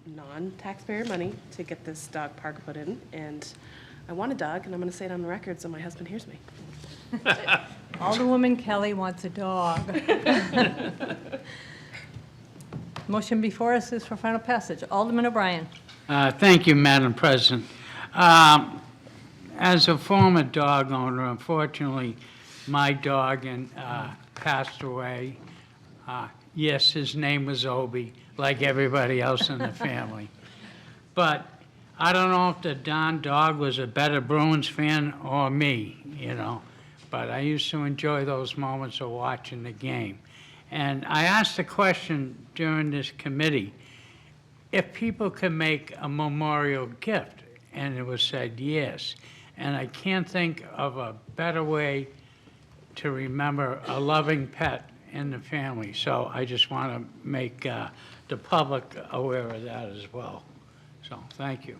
non-taxpayer money to get this dog park put in. And I want a dog, and I'm going to say it on the record so my husband hears me. Alderwoman Kelly wants a dog. Motion before us is for final passage. Alderman O'Brien. Thank you, Madam President. As a former dog owner, unfortunately, my dog passed away. Yes, his name was Obi, like everybody else in the family. But I don't know if the Don dog was a better Bruins fan or me, But I used to enjoy those moments of watching the game. And I asked a question during this committee, if people can make a memorial gift, and it was said yes. And I can't think of a better way to remember a loving pet in the family. So I just want to make the public aware of that as well. So thank you.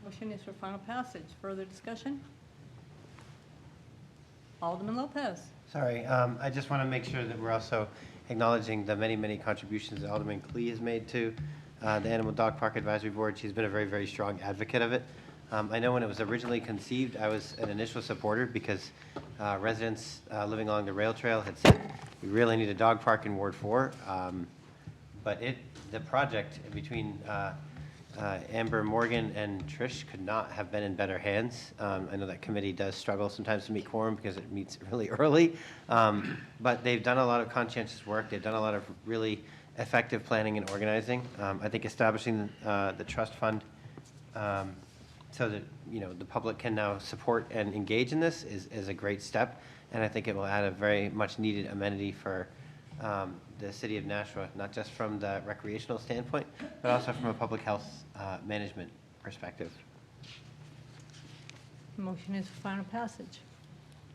Motion is for final passage. Further discussion? Alderman Lopez. Sorry, I just want to make sure that we're also acknowledging the many, many contributions that Alderman Clee has made to the Animal Dog Park Advisory Board. She's been a very, very strong advocate of it. I know when it was originally conceived, I was an initial supporter because residents living along the rail trail had said, we really need a dog park in Ward 4. But the project between Amber Morgan and Trish could not have been in better hands. I know that committee does struggle sometimes to meet quorum because it meets really early. But they've done a lot of conscientious work. They've done a lot of really effective planning and organizing. I think establishing the trust fund so that the public can now support and engage in this is a great step, and I think it will add a very much needed amenity for the city of Nashua, not just from the recreational standpoint, but also from a public health management perspective. Motion is for final passage.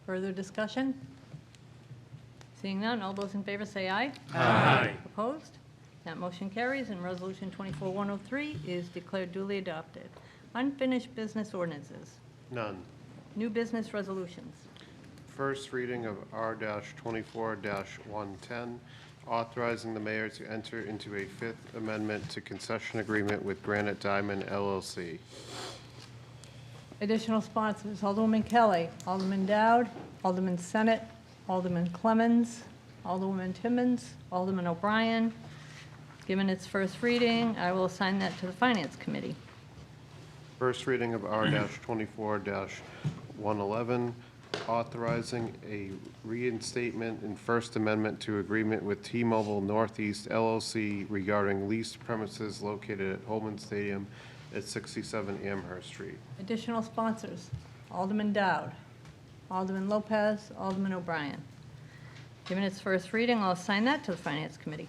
Further discussion? Seeing none, all those in favor say aye. Aye. Opposed? That motion carries, and Resolution 24-103 is declared duly adopted. Unfinished business ordinances. None. New business resolutions. First reading of R-24-110, authorizing the mayor to enter into a Fifth Amendment to concession agreement with Granite Diamond LLC. Additional sponsors, Alderwoman Kelly, Alderman Dowd, Alderman Senate, Alderman Clemmons, Alderwoman Timmons, Alderman O'Brien. Given its first reading, I will assign that to the Finance Committee. First reading of R-24-111, authorizing a reinstatement in First Amendment to agreement with T-Mobile Northeast LLC regarding leased premises located at Holman Stadium at 67 Amherst Street. Additional sponsors, Alderman Dowd, Alderman Lopez, Alderman O'Brien. Given its first reading, I'll assign that to the Finance Committee.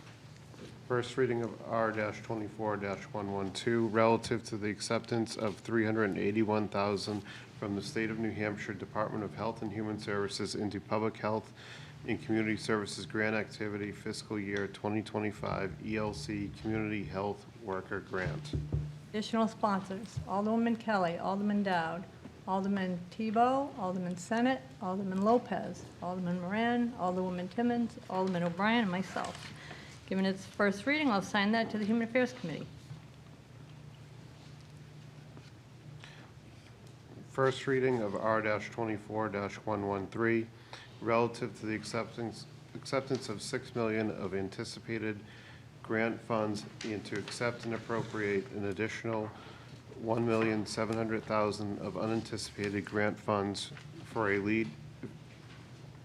First reading of R-24-112, relative to the acceptance of $381,000 from the State of New Hampshire Department of Health and Human Services into Public Health and Community Services Grant Activity Fiscal Year 2025 ELC Community Health Worker Grant. Additional sponsors, Alderwoman Kelly, Alderman Dowd, Alderman Tebow, Alderman Senate, Alderman Lopez, Alderman Moran, Alderwoman Timmons, Alderman O'Brien, and myself. Given its first reading, I'll assign that to the Human Affairs Committee. First reading of R-24-113, relative to the acceptance of $6 million of anticipated grant funds and to accept and appropriate an additional $1,700,000 of unanticipated grant funds for a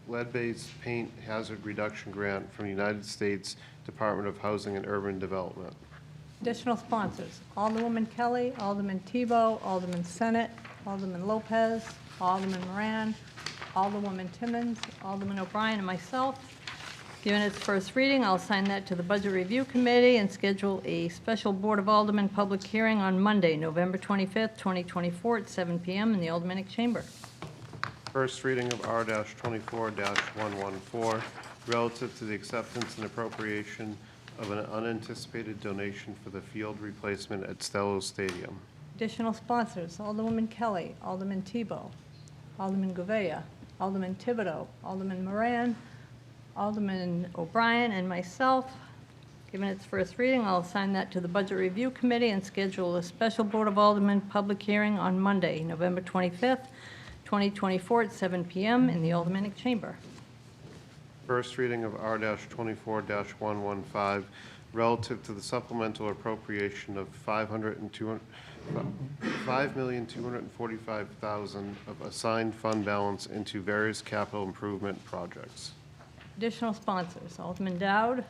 lead-based paint hazard reduction grant from the United States Department of Housing and Urban Development. Additional sponsors, Alderwoman Kelly, Alderman Tebow, Alderman Senate, Alderman Lopez, Alderman Moran, Alderwoman Timmons, Alderman O'Brien, and myself. Given its first reading, I'll assign that to the Budget Review Committee and schedule a special Board of Aldermen public hearing on Monday, November 25th, 2024 at 7 p.m. in the Aldermanic Chamber. First reading of R-24-114, relative to the acceptance and appropriation of an unanticipated donation for the field replacement at Stello Stadium. Additional sponsors, Alderwoman Kelly, Alderman Tebow, Alderman Govea, Alderman Thibodeau, Alderman Moran, Alderman O'Brien, and myself. Given its first reading, I'll assign that to the Budget Review Committee and schedule a special Board of Aldermen public hearing on Monday, November 25th, 2024 at 7 p.m. in the Aldermanic Chamber. First reading of R-24-115, relative to the supplemental appropriation of $5,245,000 of assigned fund balance into various capital improvement projects. Additional sponsors, Alderman Dowd,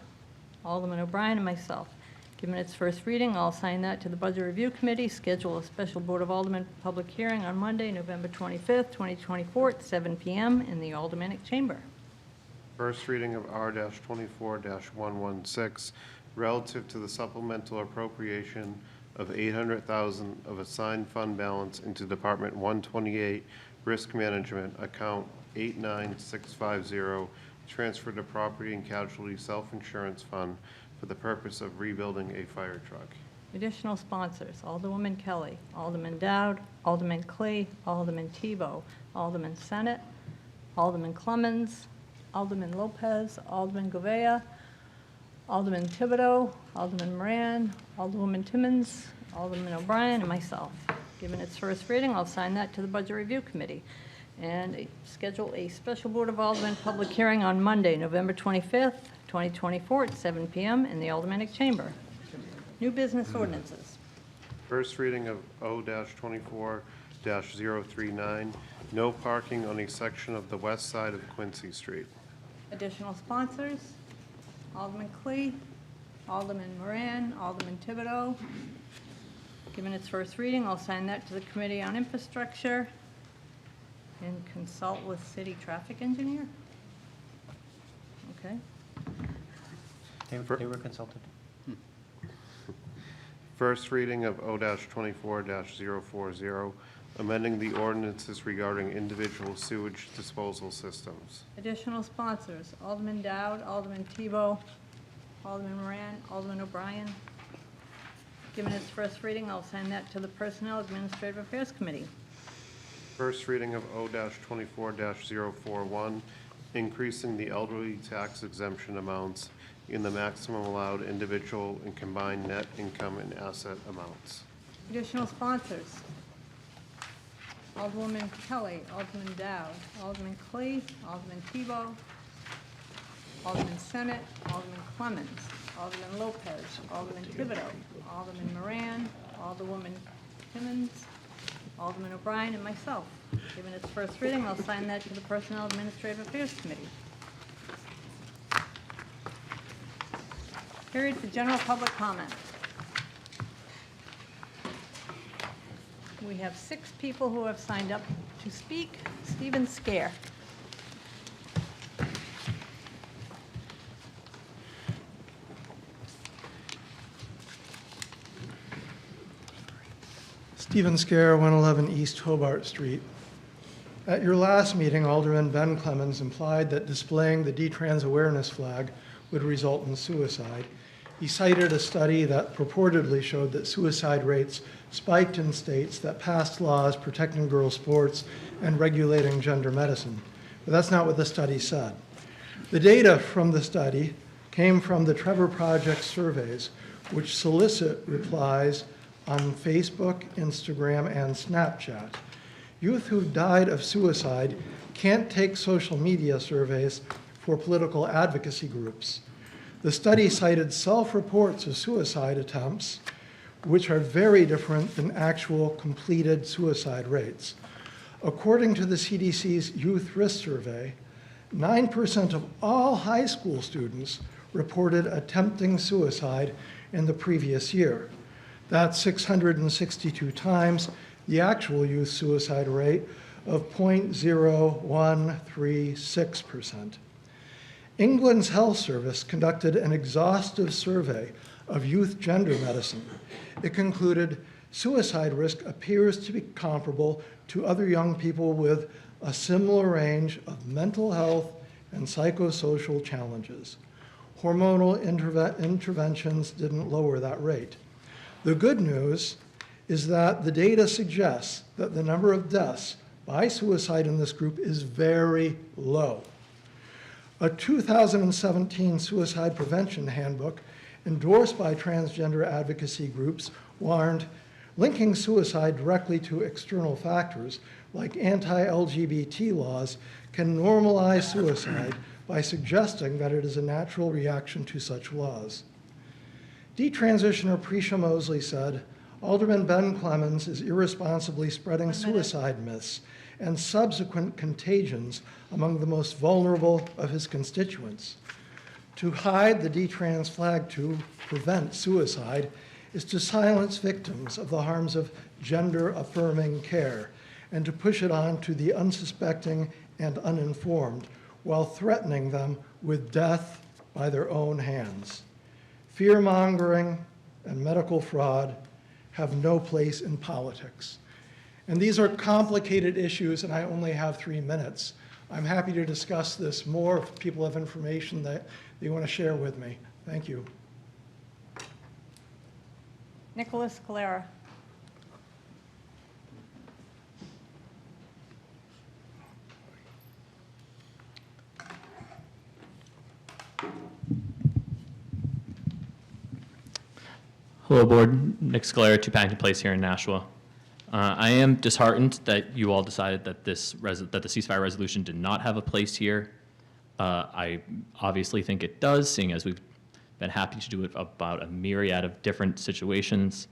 Alderman O'Brien, and myself. Given its first reading, I'll assign that to the Budget Review Committee, schedule a special Board of Aldermen public hearing on Monday, November 25th, 2024 at 7 p.m. in the Aldermanic Chamber. First reading of R-24-116, relative to the supplemental appropriation of $800,000 of assigned fund balance into Department 128 Risk Management, account 89650, transfer to Property and Casualty Self-Insurance Fund for the purpose of rebuilding a fire truck. Additional sponsors, Alderwoman Kelly, Alderman Dowd, Alderman Clee, Alderman Tebow, Alderman Senate, Alderman Clemmons, Alderman Lopez, Alderman Govea, Alderman Thibodeau, Alderman Moran, Alderwoman Timmons, Alderman O'Brien, and myself. Given its first reading, I'll assign that to the Budget Review Committee and schedule a special Board of Aldermen public hearing on Monday, November 25th, 2024 at 7 p.m. in the Aldermanic Chamber. New business ordinances. First reading of O-24-039, no parking on a section of the west side of Quincy Street. Additional sponsors, Alderman Clee, Alderman Moran, Alderman Thibodeau. Given its first reading, I'll assign that to the Committee on Infrastructure and consult with city traffic engineer. Okay. They were consulted. First reading of O-24-040, amending the ordinances regarding individual sewage disposal systems. Additional sponsors, Alderman Dowd, Alderman Tebow, Alderman Moran, Alderman O'Brien. Given its first reading, I'll send that to the Personnel Administrative Affairs Committee. First reading of O-24-041, increasing the elderly tax exemption amounts in the maximum allowed individual and combined net income and asset amounts. Additional sponsors. Alderwoman Kelly, Alderman Dowd, Alderman Clee, Alderman Tebow, Alderman Senate, Alderman Clemmons, Alderman Lopez, Alderman Thibodeau, Alderman Moran, Alderwoman Timmons, Alderman O'Brien, and myself. Given its first reading, I'll sign that to the Personnel Administrative Affairs Committee. Period for general public comment. We have 6 people who have signed up to speak. Stephen Scare. Stephen Scare, 111 East Hobart Street. At your last meeting, Alderman Ben Clemmons implied that displaying the D-Trans awareness flag would result in suicide. He cited a study that purportedly showed that suicide rates spiked in states that passed laws protecting girls' sports and regulating gender medicine. But that's not what the study said. The data from the study came from the Trevor Project surveys, which solicit replies on Facebook, Instagram, and Snapchat. Youth who've died of suicide can't take social media surveys for political advocacy groups. The study cited self-reports of suicide attempts, which are very different than actual completed suicide rates. According to the CDC's Youth Risk Survey, 9% of all high school students reported attempting suicide in the previous year. That's 662 times the actual youth suicide rate of 0.0136%. England's Health Service conducted an exhaustive survey of youth gender medicine. It concluded suicide risk appears to be comparable to other young people with a similar range of mental health and psychosocial challenges. Hormonal interventions didn't lower that rate. The good news is that the data suggests that the number of deaths by suicide in this group is very low. A 2017 suicide prevention handbook endorsed by transgender advocacy groups warned linking suicide directly to external factors like anti-LGBT laws can normalize suicide by suggesting that it is a natural reaction to such laws. Detransitioner Prisha Mosley said, Alderman Ben Clemmons is irresponsibly spreading suicide myths and subsequent contagions among the most vulnerable of his constituents. To hide the D-Trans flag to prevent suicide is to silence victims of the harms of gender-affirming care and to push it on to the unsuspecting and uninformed while threatening them with death by their own hands. Fear-mongering and medical fraud have no place in politics. And these are complicated issues, and I only have 3 minutes. I'm happy to discuss this more if people have information that they want to share with me. Thank you. Nicholas Calera. Hello, Board. Nick Scalera, 2 Paddington Place here in Nashua. I am disheartened that you all decided that that the ceasefire resolution did not have a place here. I obviously think it does, seeing as we've been happy to do it about a myriad of different situations.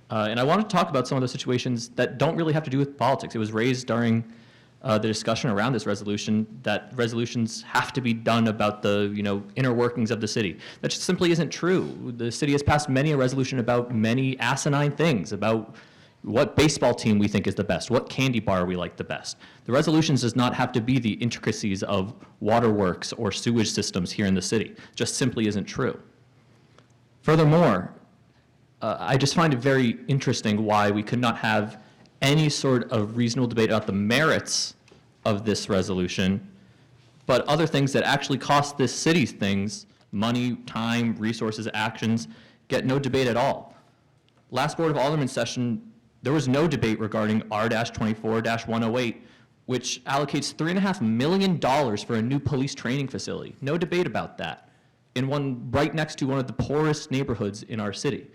And I want to talk about some of those situations that don't really have to do with politics. It was raised during the discussion around this resolution that resolutions have to be done about the inner workings of the city. That just simply isn't true. The city has passed many a resolution about many asinine things, about what baseball team we think is the best, what candy bar we like the best. The resolutions does not have to be the intricacies of waterworks or sewage systems here in the city. It just simply isn't true. Furthermore, I just find it very interesting why we could not have any sort of reasonable debate about the merits of this resolution, but other things that actually cost this city things, money, time, resources, actions, get no debate at all. Last Board of Aldermen session, there was no debate regarding R-24-108, which allocates $3.5 million for a new police training facility. No debate about that. In one right next to one of the poorest neighborhoods in our city.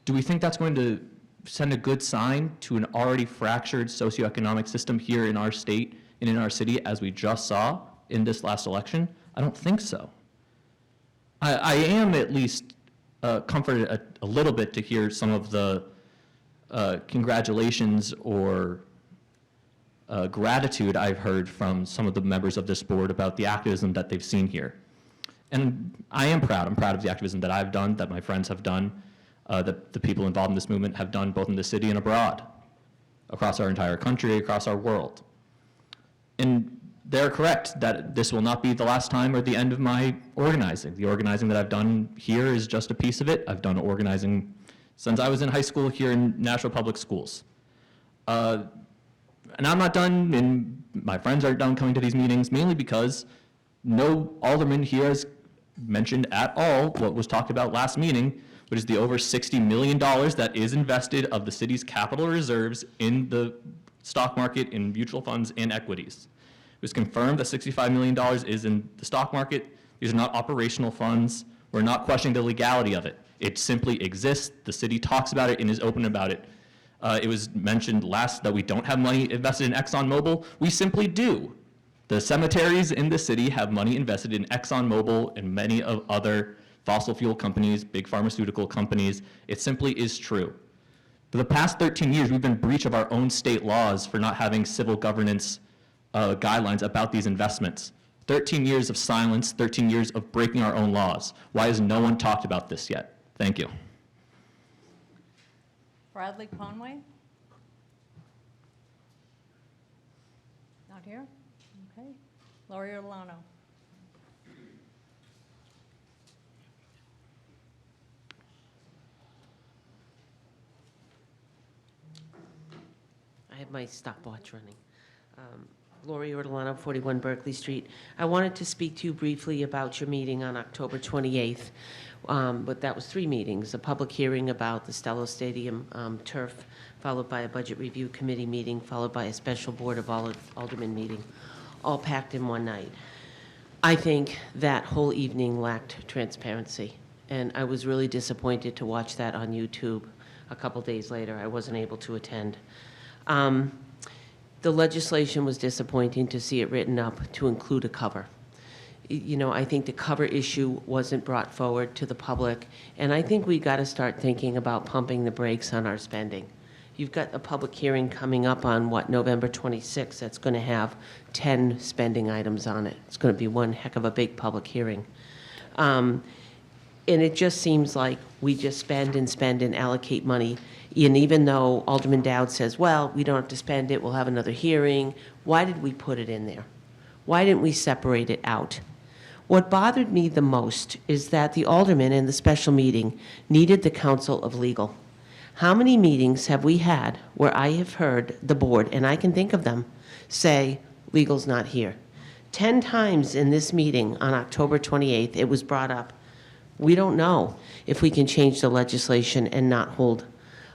Do we think that's going to send a good sign to an already fractured socioeconomic system here in our state and in our city, as we just saw in this last election? I don't think so. I am at least comforted a little bit to hear some of the congratulations or gratitude I've heard from some of the members of this board about the activism that they've seen here. And I am proud. I'm proud of the activism that I've done, that my friends have done, that the people involved in this movement have done both in the city and abroad, across our entire country, across our world. And they're correct that this will not be the last time or the end of my organizing. The organizing that I've done here is just a piece of it. I've done organizing since I was in high school here in Nashville Public Schools. And I'm not done, and my friends aren't done coming to these meetings, mainly because no alderman here has mentioned at all what was talked about last meeting, which is the over $60 million that is invested of the city's capital reserves in the stock market, in mutual funds, and equities. It was confirmed that $65 million is in the stock market. These are not operational funds. We're not questioning the legality of it. It simply exists. The city talks about it and is open about it. It was mentioned last that we don't have money invested in ExxonMobil. We simply do. The cemeteries in the city have money invested in ExxonMobil and many of other fossil fuel companies, big pharmaceutical companies. It simply is true. For the past 13 years, we've been in breach of our own state laws for not having civil governance guidelines about these investments. 13 years of silence, 13 years of breaking our own laws. Why has no one talked about this yet? Thank you. Bradley Conway? Not here? Okay. Laurie Orlano? I have my stopwatch running. Lori Ortolano, 41 Berkeley Street. I wanted to speak to you briefly about your meeting on October 28th, but that was 3 meetings, a public hearing about the Stello Stadium turf, followed by a Budget Review Committee meeting, followed by a special Board of Aldermen meeting, all packed in one night. I think that whole evening lacked transparency, and I was really disappointed to watch that on YouTube a couple days later. I wasn't able to attend. The legislation was disappointing to see it written up to include a cover. You know, I think the cover issue wasn't brought forward to the public, and I think we got to start thinking about pumping the brakes on our spending. You've got a public hearing coming up on, November 26th, that's going to have 10 spending items on it. It's going to be one heck of a big public hearing. And it just seems like we just spend and allocate money. And even though Alderman Dowd says, well, we don't have to spend it, we'll have another hearing, why did we put it in there? Why didn't we separate it out? What bothered me the most is that the aldermen in the special meeting needed the counsel of legal. How many meetings have we had where I have heard the board, and I can think of them, say, legal's not here? 10 times in this meeting on October 28th, it was brought up. We don't know if we can change the legislation and not hold,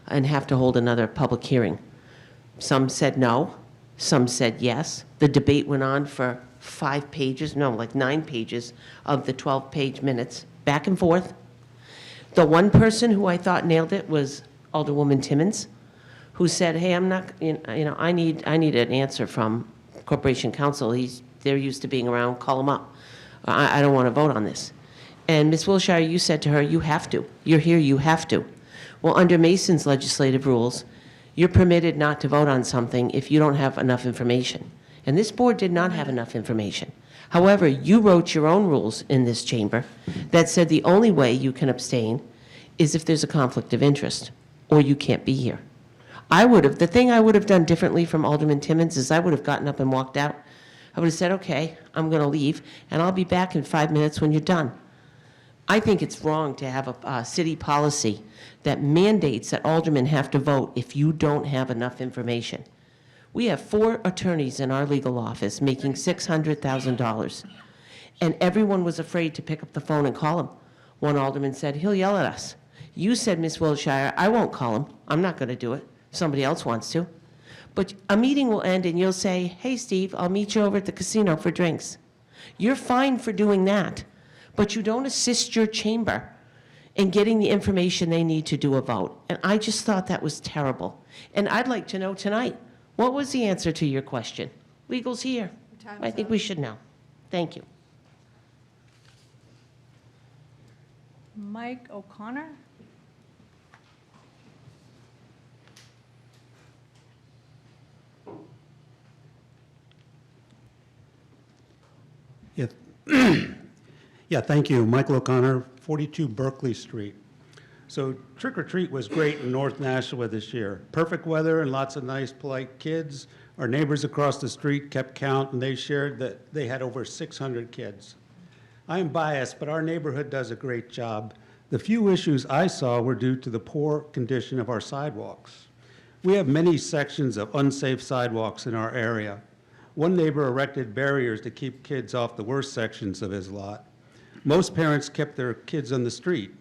and have to hold another public hearing. Some said no, some said yes. The debate went on for 5 pages, no, like 9 pages of the 12-page minutes, back and forth. The one person who I thought nailed it was Alderwoman Timmons, who said, hey, I'm not, I need an answer from Corporation Counsel. They're used to being around, call them up. I don't want to vote on this. And Ms. Wilshire, you said to her, you have to. You're here, you have to. Well, under Mason's legislative rules, you're permitted not to vote on something if you don't have enough information. And this board did not have enough information. However, you wrote your own rules in this chamber that said the only way you can abstain is if there's a conflict of interest, or you can't be here. The thing I would have done differently from Alderman Timmons is I would have gotten up and walked out. I would have said, okay, I'm going to leave, and I'll be back in 5 minutes when you're done. I think it's wrong to have a city policy that mandates that aldermen have to vote if you don't have enough information. We have 4 attorneys in our legal office making $600,000, and everyone was afraid to pick up the phone and call him. One alderman said, he'll yell at us. You said, Ms. Wilshire, I won't call him. I'm not going to do it. Somebody else wants to. But a meeting will end and you'll say, hey, Steve, I'll meet you over at the casino for drinks. You're fine for doing that, but you don't assist your chamber in getting the information they need to do a vote. And I just thought that was terrible. And I'd like to know tonight, what was the answer to your question? Legal's here. I think we should know. Thank you. Mike O'Connor? Yeah, thank you. Michael O'Connor, 42 Berkeley Street. So Trick or Treat was great in North Nashua this year. Perfect weather and lots of nice, polite kids. Our neighbors across the street kept count, and they shared that they had over 600 kids. I am biased, but our neighborhood does a great job. The few issues I saw were due to the poor condition of our sidewalks. We have many sections of unsafe sidewalks in our area. One neighbor erected barriers to keep kids off the worst sections of his lot. Most parents kept their kids on the street.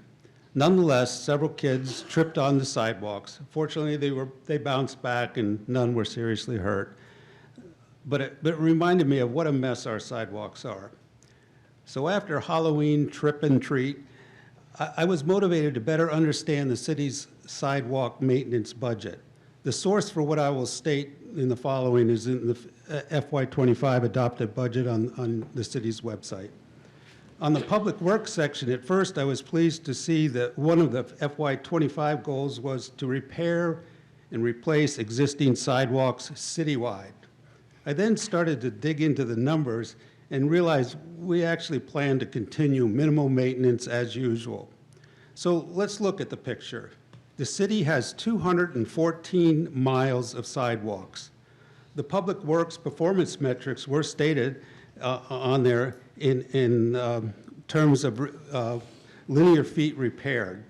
Nonetheless, several kids tripped on the sidewalks. Fortunately, they bounced back and none were seriously hurt. But it reminded me of what a mess our sidewalks are. So after Halloween trip and treat, I was motivated to better understand the city's sidewalk maintenance budget. The source for what I will state in the following is in the FY25 adopted budget on the city's website. On the public works section, at first I was pleased to see that one of the FY25 goals was to repair and replace existing sidewalks citywide. I then started to dig into the numbers and realized we actually plan to continue minimal maintenance as usual. So let's look at the picture. The city has 214 miles of sidewalks. The public works performance metrics were stated on there in terms of linear feet repaired.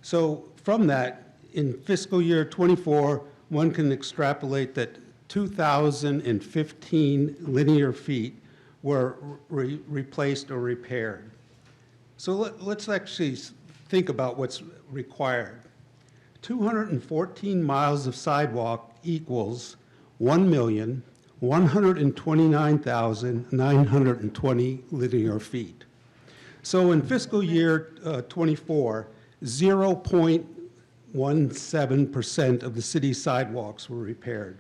So from that, in fiscal year 24, one can extrapolate that 2,015 linear feet were replaced or repaired. So let's actually think about what's required. 214 miles of sidewalk equals 1,129,920 linear feet. So in fiscal year 24, 0.17% of the city's sidewalks were repaired.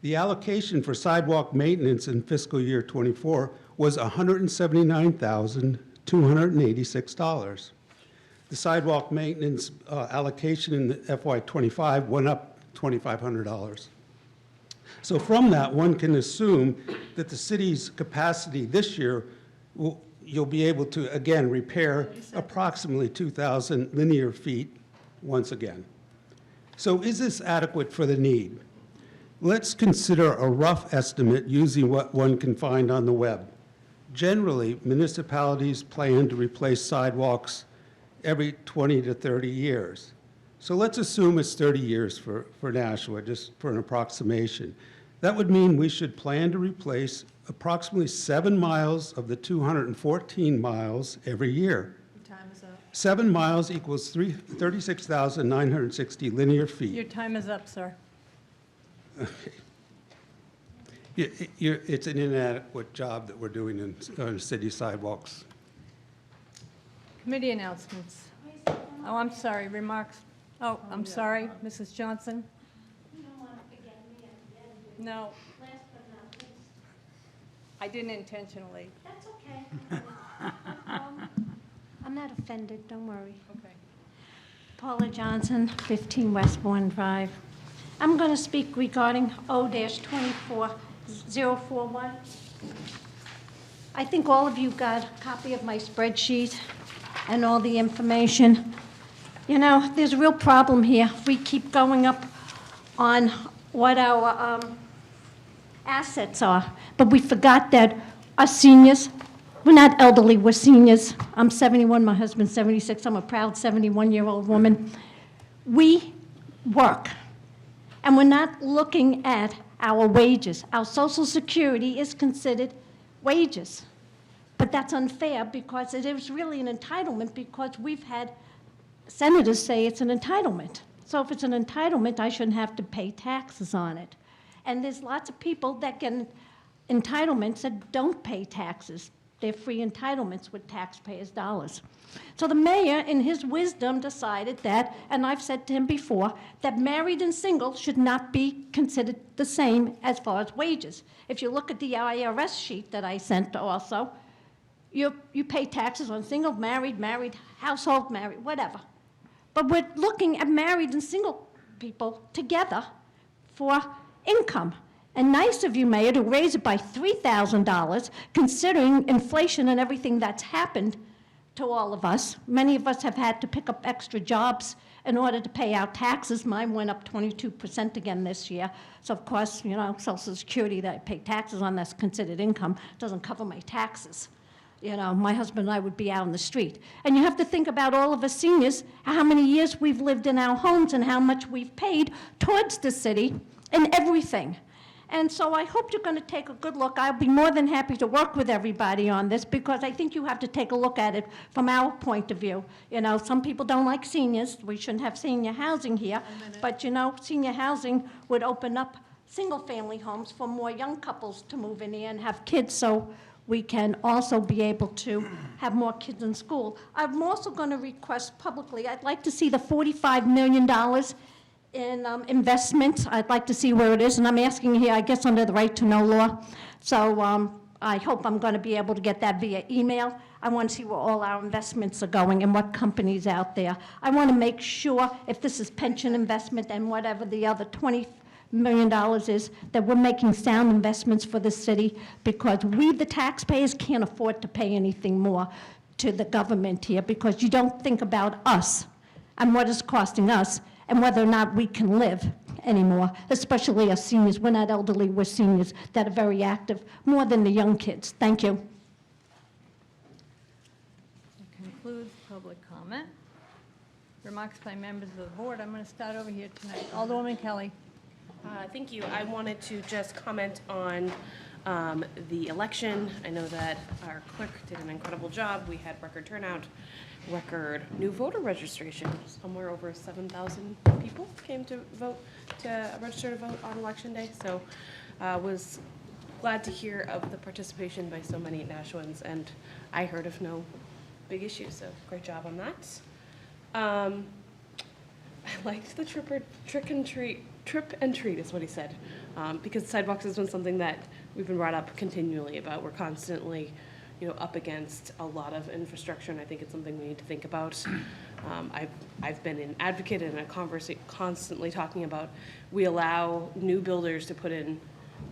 The allocation for sidewalk maintenance in fiscal year 24 was $179,286. The sidewalk maintenance allocation in the FY25 went up $2,500. So from that, one can assume that the city's capacity this year, you'll be able to, again, repair approximately 2,000 linear feet once again. So is this adequate for the need? Let's consider a rough estimate using what one can find on the web. Generally, municipalities plan to replace sidewalks every 20 to 30 years. So let's assume it's 30 years for Nashua, just for an approximation. That would mean we should plan to replace approximately 7 miles of the 214 miles every year. Your time is up. 7 miles equals 36,960 linear feet. Your time is up, sir. Okay. It's an inadequate job that we're doing on city sidewalks. Committee announcements. Oh, I'm sorry, remarks. Oh, I'm sorry, Mrs. Johnson. No. I didn't intentionally. That's okay. I'm not offended, don't worry. Okay. Paula Johnson, 15 Westbourne Drive. I'm going to speak regarding O-24041. I think all of you got a copy of my spreadsheet and all the information. You know, there's a real problem here. We keep going up on what our assets are, but we forgot that us seniors, we're not elderly, we're seniors. I'm 71, my husband's 76. I'm a proud 71-year-old woman. We work, and we're not looking at our wages. Our Social Security is considered wages, but that's unfair because it is really an entitlement because we've had senators say it's an entitlement. So if it's an entitlement, I shouldn't have to pay taxes on it. And there's lots of people that get entitlements that don't pay taxes. They're free entitlements with taxpayers' dollars. So the mayor, in his wisdom, decided that, and I've said to him before, that married and single should not be considered the same as far as wages. If you look at the IRS sheet that I sent also, you pay taxes on single, married, household, married, whatever. But we're looking at married and single people together for income. And nice of you, Mayor, to raise it by $3,000, considering inflation and everything that's happened to all of us. Many of us have had to pick up extra jobs in order to pay our taxes. Mine went up 22% again this year. So, of course, you know, Social Security that I pay taxes on, that's considered income, doesn't cover my taxes. You know, my husband and I would be out in the street. And you have to think about all of us seniors, how many years we've lived in our homes and how much we've paid towards the city and everything. And so I hope you're going to take a good look. I'll be more than happy to work with everybody on this because I think you have to take a look at it from our point of view. You know, some people don't like seniors. We shouldn't have senior housing here. But, you know, senior housing would open up single-family homes for more young couples to move in here and have kids, so we can also be able to have more kids in school. I'm also going to request publicly, I'd like to see the $45 million in investments. I'd like to see where it is, and I'm asking here, I guess, under the right to know law. So I hope I'm going to be able to get that via email. I want to see where all our investments are going and what companies out there. I want to make sure if this is pension investment and whatever the other $20 million is, that we're making sound investments for the city because we, the taxpayers, can't afford to pay anything more to the government here because you don't think about us and what it's costing us and whether or not we can live anymore, especially as seniors. We're not elderly, we're seniors that are very active, more than the young kids. Thank you. That concludes public comment. Remarks by members of the board. I'm going to start over here tonight. Alderwoman Kelly. Thank you. I wanted to just comment on the election. I know that our clerk did an incredible job. We had record turnout, record new voter registration. Somewhere over 7,000 people came to vote, to register to vote on Election Day. So was glad to hear of the participation by so many Nashwans, and I heard of no big issues, so great job on that. I liked the trip and treat is what he said, because sidewalks has been something that we've been brought up continually about. We're constantly, you know, up against a lot of infrastructure, and I think it's something we need to think about. I've been an advocate and a constantly talking about we allow new builders to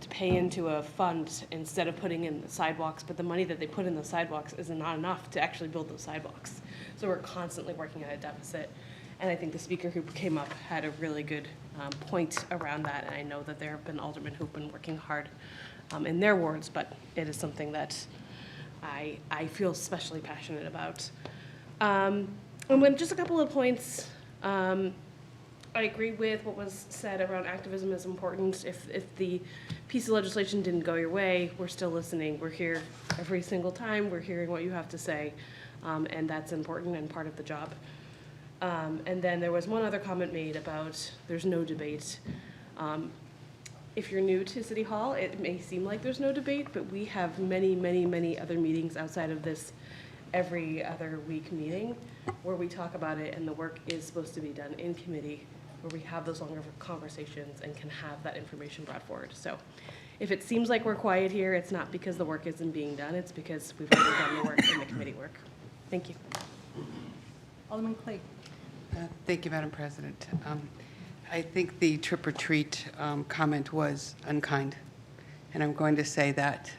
pay into a fund instead of putting in the sidewalks, but the money that they put in the sidewalks is not enough to actually build those sidewalks. So we're constantly working at a deficit. And I think the speaker who came up had a really good point around that. And I know that there have been aldermen who've been working hard in their wards, but it is something that I feel especially passionate about. And when just a couple of points, I agree with what was said around activism is important. If the piece of legislation didn't go your way, we're still listening. We're here every single time. We're hearing what you have to say, and that's important and part of the job. And then there was one other comment made about there's no debate. If you're new to City Hall, it may seem like there's no debate, but we have many, many, many other meetings outside of this every other week meeting where we talk about it, and the work is supposed to be done in committee where we have those longer conversations and can have that information brought forward. So if it seems like we're quiet here, it's not because the work isn't being done, it's because we've already done the work in the committee work. Thank you. Alderman Clegg. Thank you, Madam President. I think the trip or treat comment was unkind, and I'm going to say that.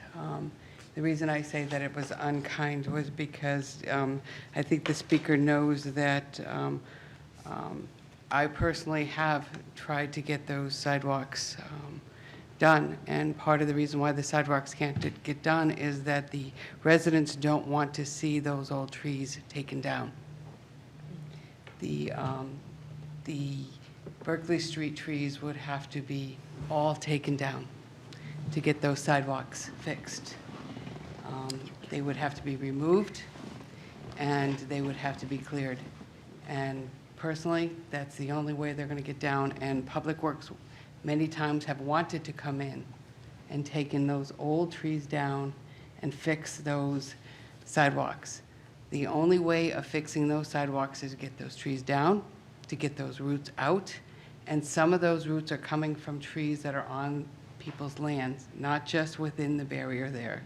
The reason I say that it was unkind was because I think the speaker knows that I personally have tried to get those sidewalks done, and part of the reason why the sidewalks can't get done is that the residents don't want to see those old trees taken down. The Berkeley Street trees would have to be all taken down to get those sidewalks fixed. They would have to be removed, and they would have to be cleared. And personally, that's the only way they're going to get down. And Public Works many times have wanted to come in and taken those old trees down and fix those sidewalks. The only way of fixing those sidewalks is to get those trees down, to get those roots out. And some of those roots are coming from trees that are on people's lands, not just within the barrier there.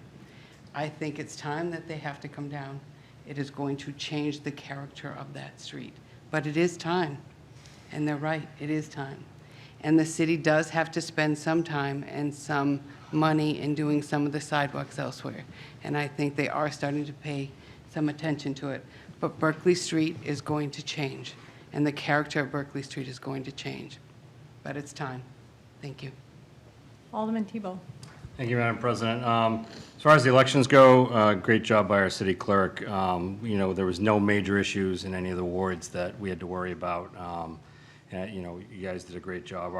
I think it's time that they have to come down. It is going to change the character of that street. But it is time, and they're right, it is time. And the city does have to spend some time and some money in doing some of the sidewalks elsewhere. And I think they are starting to pay some attention to it. But Berkeley Street is going to change, and the character of Berkeley Street is going to change. But it's time. Thank you. Alderman Tebow. Thank you, Madam President. As far as the elections go, great job by our city clerk. You know, there was no major issues in any of the wards that we had to worry about. And, you know, you guys did a great job.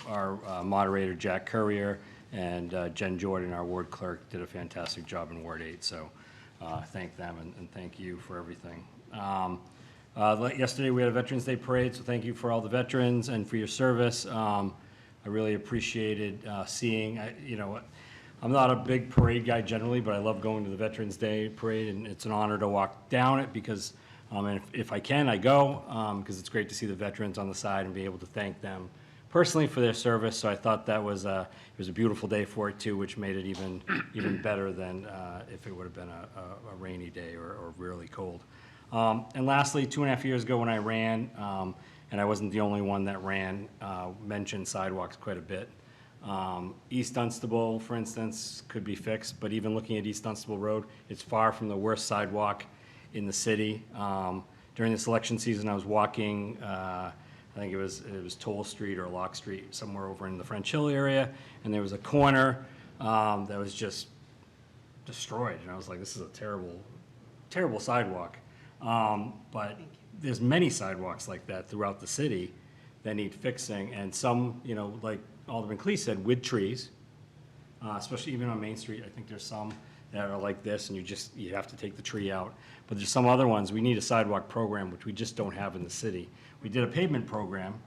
Our moderator, Jack Courier, and Jen Jordan, our ward clerk, did a fantastic job in Ward 8. So thank them and thank you for everything. Yesterday we had a Veterans Day parade, so thank you for all the veterans and for your service. I really appreciated seeing, you know, I'm not a big parade guy generally, but I love going to the Veterans Day parade, and it's an honor to walk down it because, and if I can, I go, because it's great to see the veterans on the side and be able to thank them personally for their service. So I thought that was it was a beautiful day for it too, which made it even better than if it would have been a rainy day or really cold. And lastly, 2.5 years ago when I ran, and I wasn't the only one that ran, mentioned sidewalks quite a bit. East Dunstable, for instance, could be fixed, but even looking at East Dunstable Road, it's far from the worst sidewalk in the city. During this election season, I was walking, I think it was Toll Street or Lock Street, somewhere over in the French Hill area, and there was a corner that was just destroyed, and I was like, this is a terrible, terrible sidewalk. But there's many sidewalks like that throughout the city that need fixing, and some, you know, like Alderman Clee said, with trees, especially even on Main Street. I think there's some that are like this, and you have to take the tree out. But there's some other ones. We need a sidewalk program, which we just don't have in the city. We did a paving program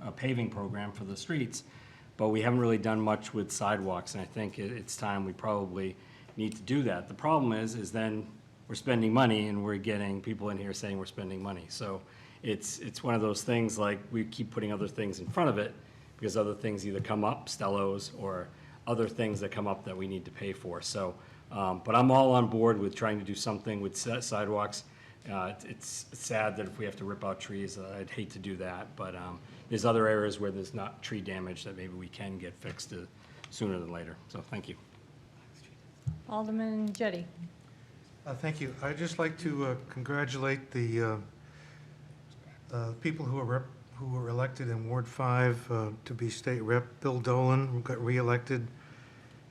for the streets, but we haven't really done much with sidewalks, and I think it's time we probably need to do that. The problem is then we're spending money, and we're getting people in here saying we're spending money. So it's one of those things, like we keep putting other things in front of it because other things either come up, Stellos, or other things that come up that we need to pay for. So, but I'm all on board with trying to do something with sidewalks. It's sad that if we have to rip out trees, I'd hate to do that. But there's other areas where there's not tree damage that maybe we can get fixed sooner than later. So thank you. Alderman Jettie. Thank you. I'd just like to congratulate the people who were elected in Ward 5 to be state rep. Bill Dolan, who got reelected,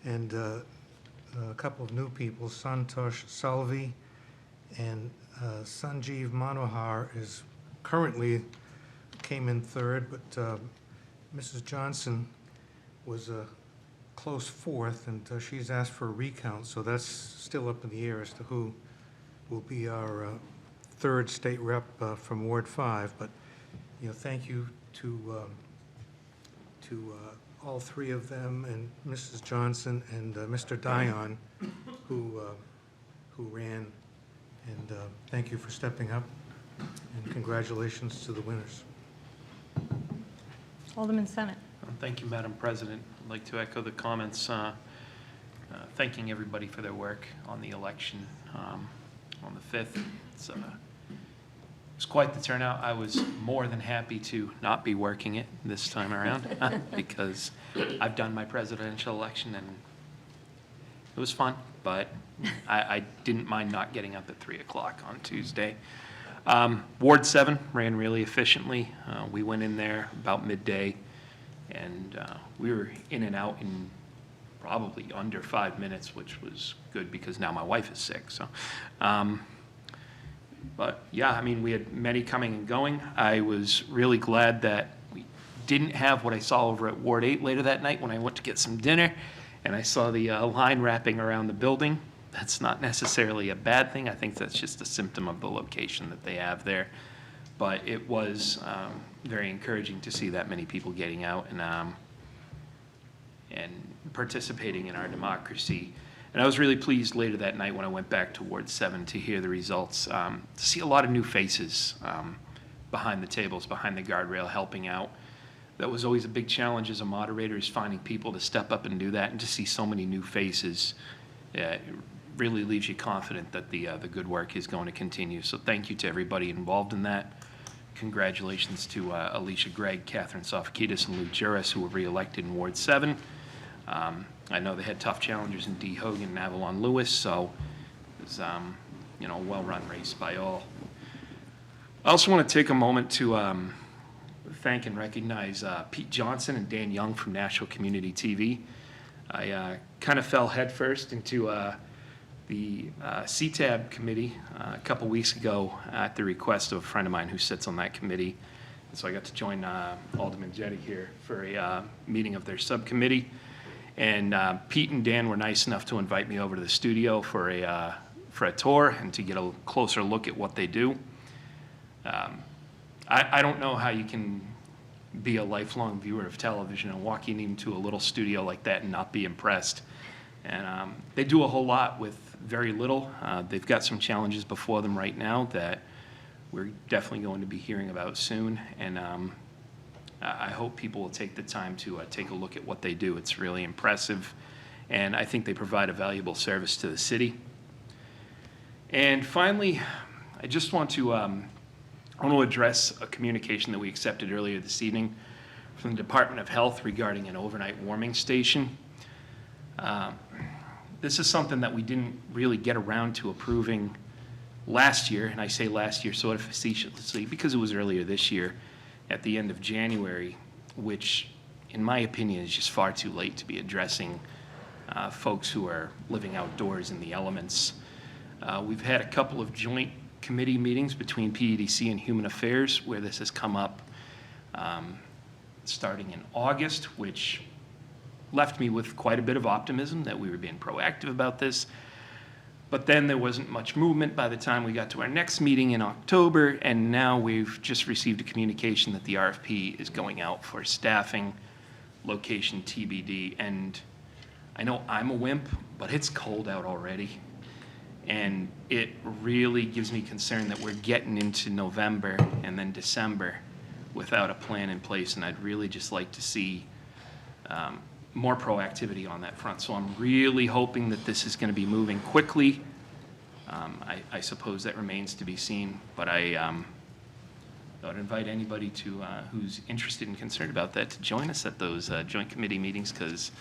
and a couple of new people, Santosh Salvi and Sanjeev Manohar is currently came in third, but Mrs. Johnson was a close fourth, and she's asked for a recount, so that's still up in the air as to who will be our third state rep from Ward 5. But, you know, thank you to all three of them, and Mrs. Johnson and Mr. Dion, who ran, and thank you for stepping up, and congratulations to the winners. Alderman Senate. Thank you, Madam President. I'd like to echo the comments, thanking everybody for their work on the election on the 5th. It's quite the turnout. I was more than happy to not be working it this time around because I've done my presidential election and it was fun, but I didn't mind not getting up at 3 o'clock on Tuesday. Ward 7 ran really efficiently. We went in there about midday, and we were in and out in probably under 5 minutes, which was good because now my wife is sick. So, but yeah, I mean, we had many coming and going. I was really glad that we didn't have what I saw over at Ward 8 later that night when I went to get some dinner, and I saw the line wrapping around the building. That's not necessarily a bad thing. I think that's just a symptom of the location that they have there. but it was very encouraging to see that many people getting out and participating in our democracy. And I was really pleased later that night when I went back to Ward 7 to hear the results, to see a lot of new faces behind the tables, behind the guardrail, helping out. That was always a big challenge as a moderator, is finding people to step up and do that, and to see so many new faces really leaves you confident that the good work is going to continue. So thank you to everybody involved in that. Congratulations to Alicia Gregg, Catherine Sofakidis, and Lou Juris, who were reelected in Ward 7. I know they had tough challengers in D. Hogan and Avalon Lewis, so it was a well-run race by all. I also want to take a moment to thank and recognize Pete Johnson and Dan Young from Nashville Community TV. I kind of fell headfirst into the CTAB committee a couple weeks ago at the request of a friend of mine who sits on that committee. And so I got to join Alderman Jetty here for a meeting of their subcommittee. And Pete and Dan were nice enough to invite me over to the studio for a tour and to get a closer look at what they do. I don't know how you can be a lifelong viewer of television and walking into a little studio like that and not be impressed. And they do a whole lot with very little. They've got some challenges before them right now that we're definitely going to be hearing about soon. And I hope people will take the time to take a look at what they do. It's really impressive. And I think they provide a valuable service to the city. And finally, I just want to address a communication that we accepted earlier this evening from the Department of Health regarding an overnight warming station. This is something that we didn't really get around to approving last year, and I say last year sort of facetiously because it was earlier this year at the end of January, which in my opinion is just far too late to be addressing folks who are living outdoors in the elements. We've had a couple of joint committee meetings between PEDC and Human Affairs where this has come up starting in August, which left me with quite a bit of optimism that we were being proactive about this. But then there wasn't much movement by the time we got to our next meeting in October, and now we've just received a communication that the RFP is going out for staffing, location TBD. And I know I'm a wimp, but it's cold out already. And it really gives me concern that we're getting into November and then December without a plan in place, and I'd really just like to see more proactivity on that front. So I'm really hoping that this is going to be moving quickly. I suppose that remains to be seen, but I would invite anybody to who's interested and concerned about that to join us at those joint committee meetings, because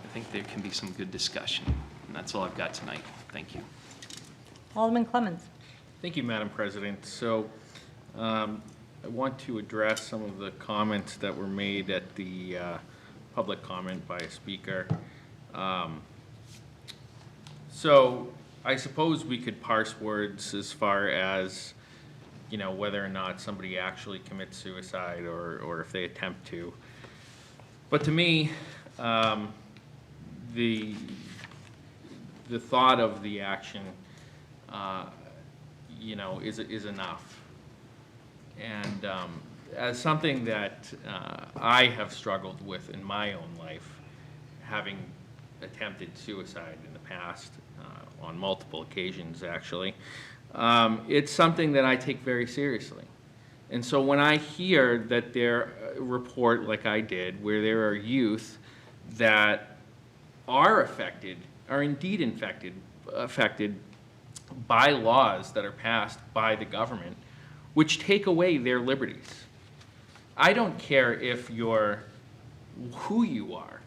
I think there can be some good discussion. And that's all I've got tonight. Thank you. Alderman Clemmons. Thank you, Madam President. So I want to address some of the comments that were made at the public comment by a speaker. So I suppose we could parse words as far as, whether or not somebody actually commits suicide or if they attempt to. But to me, the thought of the action, is enough. And as something that I have struggled with in my own life, having attempted suicide in the past on multiple occasions, actually, it's something that I take very seriously. And so when I hear that there report, like I did, where there are youth that are indeed affected by laws that are passed by the government, which take away their liberties. I don't care who you are.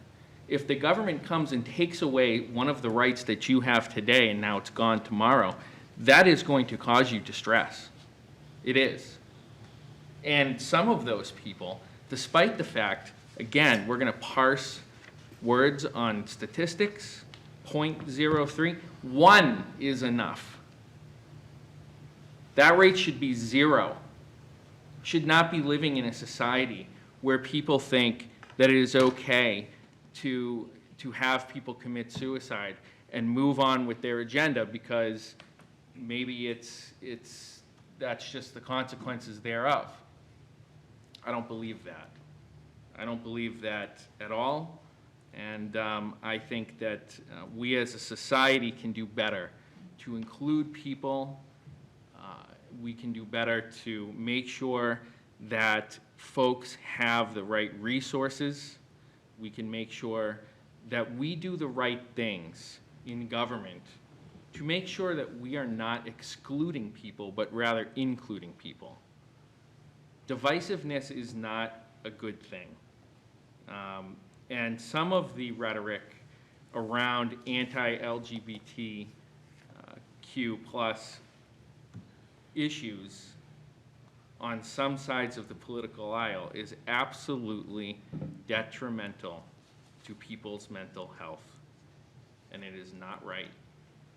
If the government comes and takes away one of the rights that you have today and now it's gone tomorrow, that is going to cause you distress. It is. And some of those people, despite the fact, again, we're going to parse words on statistics, 0.03, 1 is enough. That rate should be 0. Should not be living in a society where people think that it is okay to have people commit suicide and move on with their agenda because maybe it's that's just the consequences thereof. I don't believe that. I don't believe that at all. And I think that we as a society can do better to include people. We can do better to make sure that folks have the right resources. We can make sure that we do the right things in government to make sure that we are not excluding people, but rather including people. Divisiveness is not a good thing. And some of the rhetoric around anti-LGBTQ plus issues on some sides of the political aisle is absolutely detrimental to people's mental health. And it is not right.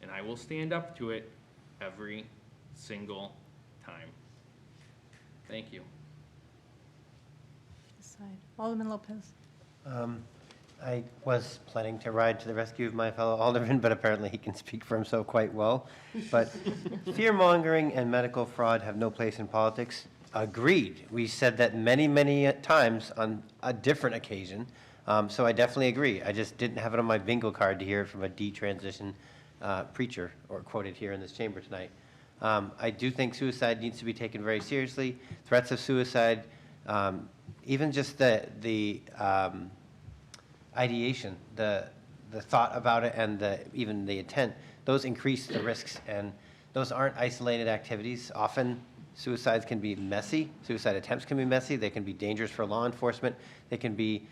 And I will stand up to it every single time. Thank you. Alderman Lopez. I was planning to ride to the rescue of my fellow alderman, but apparently he can speak for himself quite well. But fear-mongering and medical fraud have no place in politics. Agreed. We said that many, many times on a different occasion. So I definitely agree. I just didn't have it on my bingo card to hear it from a detransition preacher or quoted here in this chamber tonight. I do think suicide needs to be taken very seriously. Threats of suicide, even just the ideation, the thought about it, and even the intent, those increase the risks. And those aren't isolated activities. Often suicides can be messy. Suicide attempts can be messy. They can be dangerous for law enforcement. They can be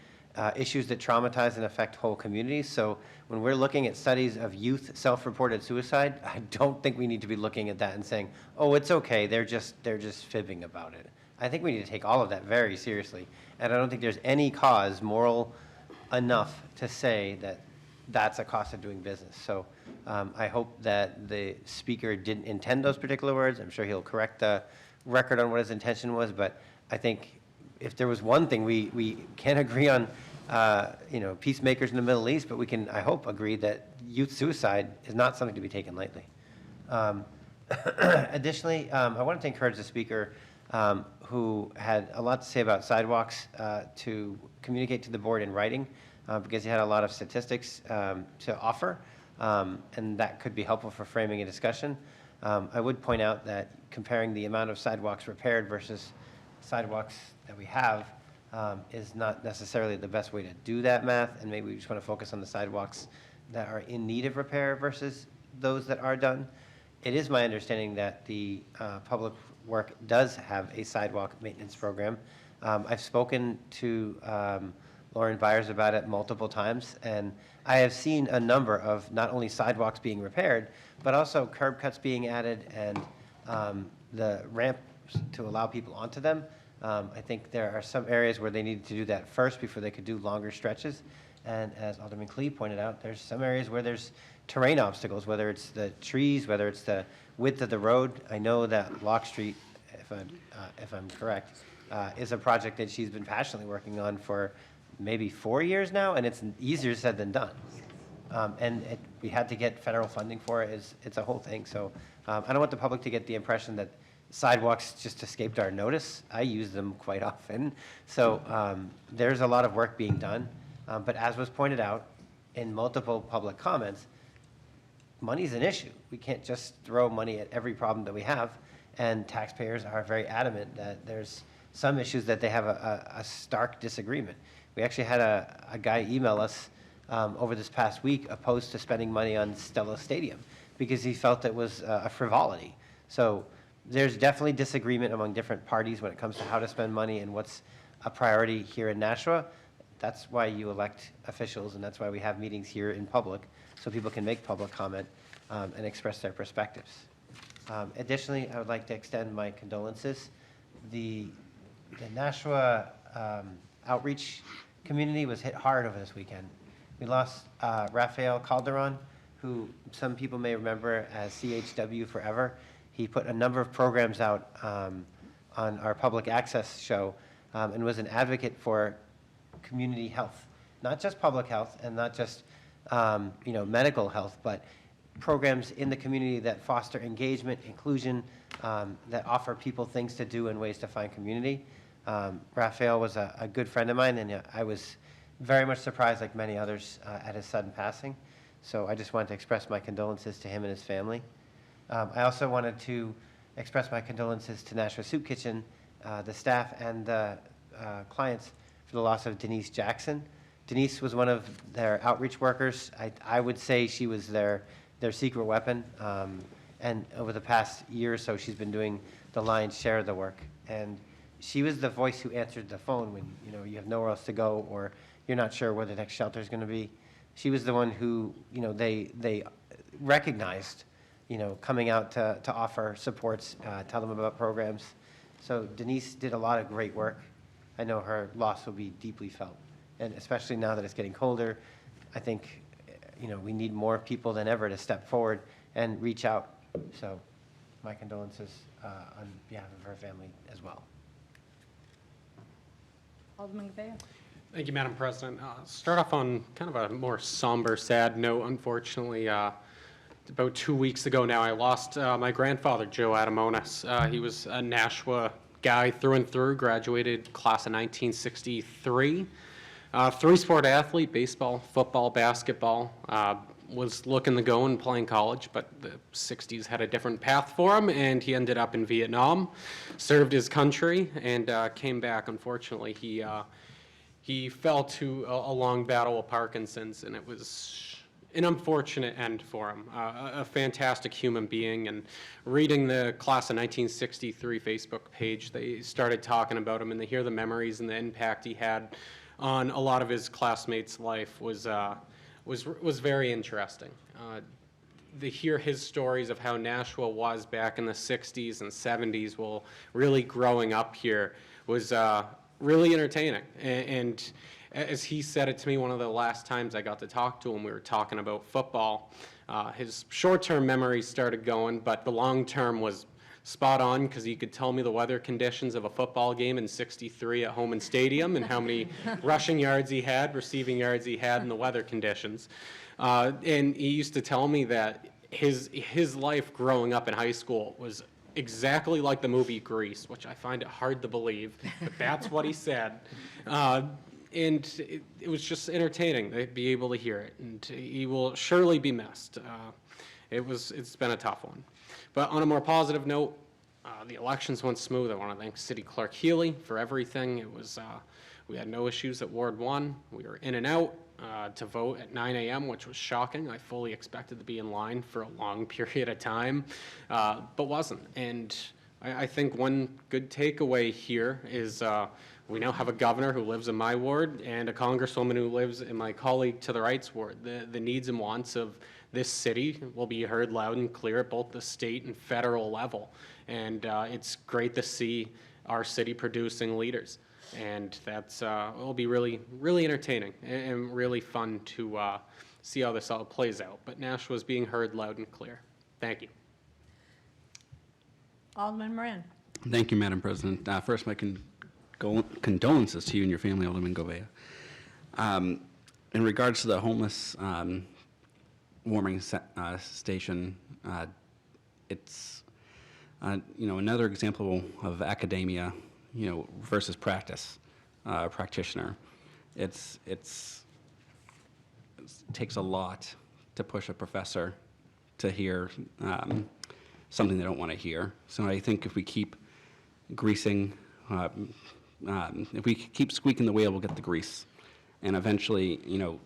issues that traumatize and affect whole communities. So when we're looking at studies of youth self-reported suicide, I don't think we need to be looking at that and saying, oh, it's okay, they're just fibbing about it. I think we need to take all of that very seriously. And I don't think there's any cause moral enough to say that that's a cost of doing business. So I hope that the speaker didn't intend those particular words. I'm sure he'll correct the record on what his intention was, but I think if there was one thing we can agree on, peacemakers in the Middle East, but we can, I hope, agree that youth suicide is not something to be taken lightly. Additionally, I wanted to encourage the speaker who had a lot to say about sidewalks to communicate to the board in writing because he had a lot of statistics to offer, and that could be helpful for framing a discussion. I would point out that comparing the amount of sidewalks repaired versus sidewalks that we have is not necessarily the best way to do that math, and maybe we just want to focus on the sidewalks that are in need of repair versus those that are done. It is my understanding that the Public Work does have a sidewalk maintenance program. I've spoken to Lauren Byers about it multiple times, and I have seen a number of not only sidewalks being repaired, but also curb cuts being added and the ramps to allow people onto them. I think there are some areas where they needed to do that first before they could do longer stretches. And as Alderman Clee pointed out, there's some areas where there's terrain obstacles, whether it's the trees, whether it's the width of the road. I know that Lock Street, if I'm correct, is a project that she's been passionately working on for maybe 4 years now, and it's easier said than done. We had to get federal funding for it. It's a whole thing. So I don't want the public to get the impression that sidewalks just escaped our notice. I use them quite often. So there's a lot of work being done. But as was pointed out in multiple public comments, money's an issue. We can't just throw money at every problem that we have. And taxpayers are very adamant that there's some issues that they have a stark disagreement. We actually had a guy email us over this past week opposed to spending money on Stella Stadium because he felt it was a frivolity. So there's definitely disagreement among different parties when it comes to how to spend money and what's a priority here in Nashua. That's why you elect officials, and that's why we have meetings here in public, so people can make public comment and express their perspectives. Additionally, I would like to extend my condolences. The Nashua outreach community was hit hard over this weekend. We lost Rafael Calderon, who some people may remember as CHW Forever. He put a number of programs out on our public access show and was an advocate for community health, not just public health and not just medical health, but programs in the community that foster engagement, inclusion, that offer people things to do and ways to find community. Raphael was a good friend of mine, and I was very much surprised, like many others, at his sudden passing. So I just wanted to express my condolences to him and his family. I also wanted to express my condolences to Nashua Soup Kitchen, the staff and the clients for the loss of Denise Jackson. Denise was one of their outreach workers. I would say she was their secret weapon. And over the past year or so, she's been doing the lion's share of the work. And she was the voice who answered the phone when you have nowhere else to go or you're not sure where the next shelter is going to be. She was the one who they recognized, coming out to offer supports, tell them about programs. So Denise did a lot of great work. I know her loss will be deeply felt, and especially now that it's getting colder, I think we need more people than ever to step forward and reach out. So my condolences on behalf of her family as well. Alderman Gavea. Thank you, Madam President. Start off on kind of a more somber, sad note. Unfortunately, about 2 weeks ago now, I lost my grandfather, Joe Adamonis. He was a Nashua guy through and through, graduated class of 1963. Three-sport athlete, baseball, football, basketball. Was looking to go and play in college, but the 60s had a different path for him, and he ended up in Vietnam, served his country, and came back. Unfortunately, he fell to a long battle with Parkinson's, and it was an unfortunate end for him. A fantastic human being, and reading the class of 1963 Facebook page, they started talking about him, and to hear the memories and the impact he had on a lot of his classmates' life was very interesting. To hear his stories of how Nashua was back in the 60s and 70s while really growing up here was really entertaining. And as he said it to me, one of the last times I got to talk to him, we were talking about football. His short-term memories started going, but the long-term was spot on because he could tell me the weather conditions of a football game in 63 at Homan Stadium and how many rushing yards he had, receiving yards he had, and the weather conditions. And he used to tell me that his life growing up in high school was exactly like the movie Grease, which I find it hard to believe, but that's what he said. And it was just entertaining to be able to hear it, and he will surely be missed. It's been a tough one. But on a more positive note, the elections went smooth. I want to thank City Clerk Healy for everything. It was we had no issues at Ward 1. We were in and out to vote at 9 a.m., which was shocking. I fully expected to be in line for a long period of time, but wasn't. And I think one good takeaway here is we now have a governor who lives in my ward and a congresswoman who lives in my colleague to the right's ward. The needs and wants of this city will be heard loud and clear at both the state and federal level. And it's great to see our city producing leaders. And that's will be really, really entertaining and really fun to see how this all plays out. But Nashua is being heard loud and clear. Thank you. Alderman Moran. Thank you, Madam President. First, my condolences to you and your family, Alderman Gouveia. In regards to the homeless warming station, it's another example of academia, versus practice, practitioner. It takes a lot to push a professor to hear something they don't want to hear. So I think if we keep greasing, if we keep squeaking the wheel, we'll get the grease. And eventually,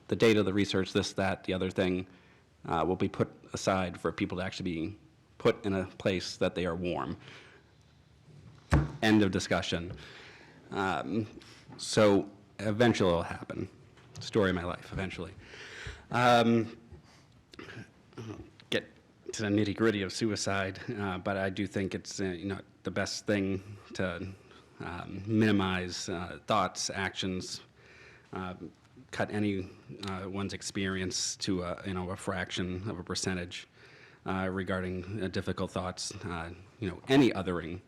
the data, the research, this, that, the other thing, will be put aside for people to actually be put in a place that they are warm. End of discussion. So eventually it'll happen. Story of my life, eventually. Get to the nitty-gritty of suicide, but I do think it's the best thing to minimize thoughts, actions, cut anyone's experience to a fraction of a percentage regarding difficult thoughts. Any othering,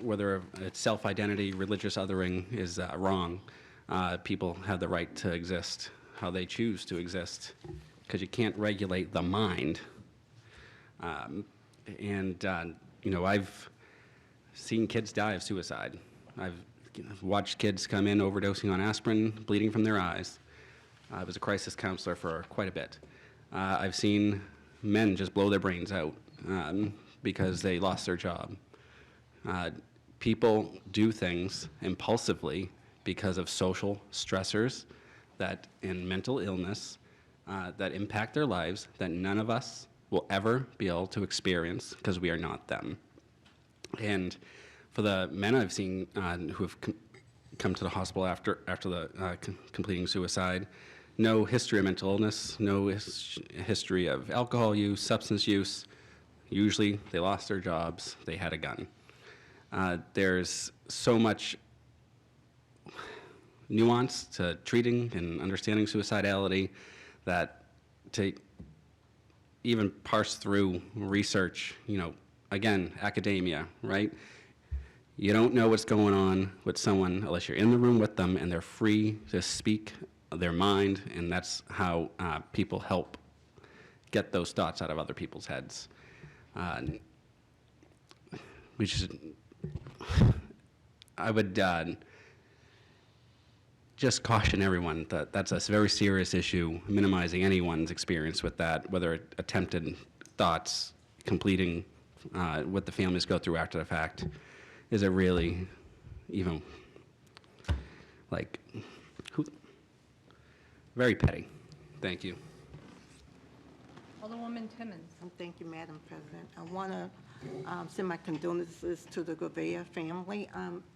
whether it's self-identity, religious othering, is wrong. People have the right to exist how they choose to exist, because you can't regulate the mind, I've seen kids die of suicide. I've watched kids come in overdosing on aspirin, bleeding from their eyes. I was a crisis counselor for quite a bit. I've seen men just blow their brains out because they lost their job. People do things impulsively because of social stressors and mental illness that impact their lives that none of us will ever be able to experience because we are not them. And for the men I've seen who have come to the hospital after completing suicide, no history of mental illness, no history of alcohol use, substance use. Usually they lost their jobs, they had a gun. There's so much nuance to treating and understanding suicidality that to even parse through research, again, academia, right? You don't know what's going on with someone unless you're in the room with them and they're free to speak their mind, and that's how people help get those thoughts out of other people's heads. I would just caution everyone that that's a very serious issue, minimizing anyone's experience with that, whether attempted thoughts, completing what the families go through after the fact. Is it really even, very petty. Thank you. Alderwoman Timmons. Thank you, Madam President. I want to send my condolences to the GOV family.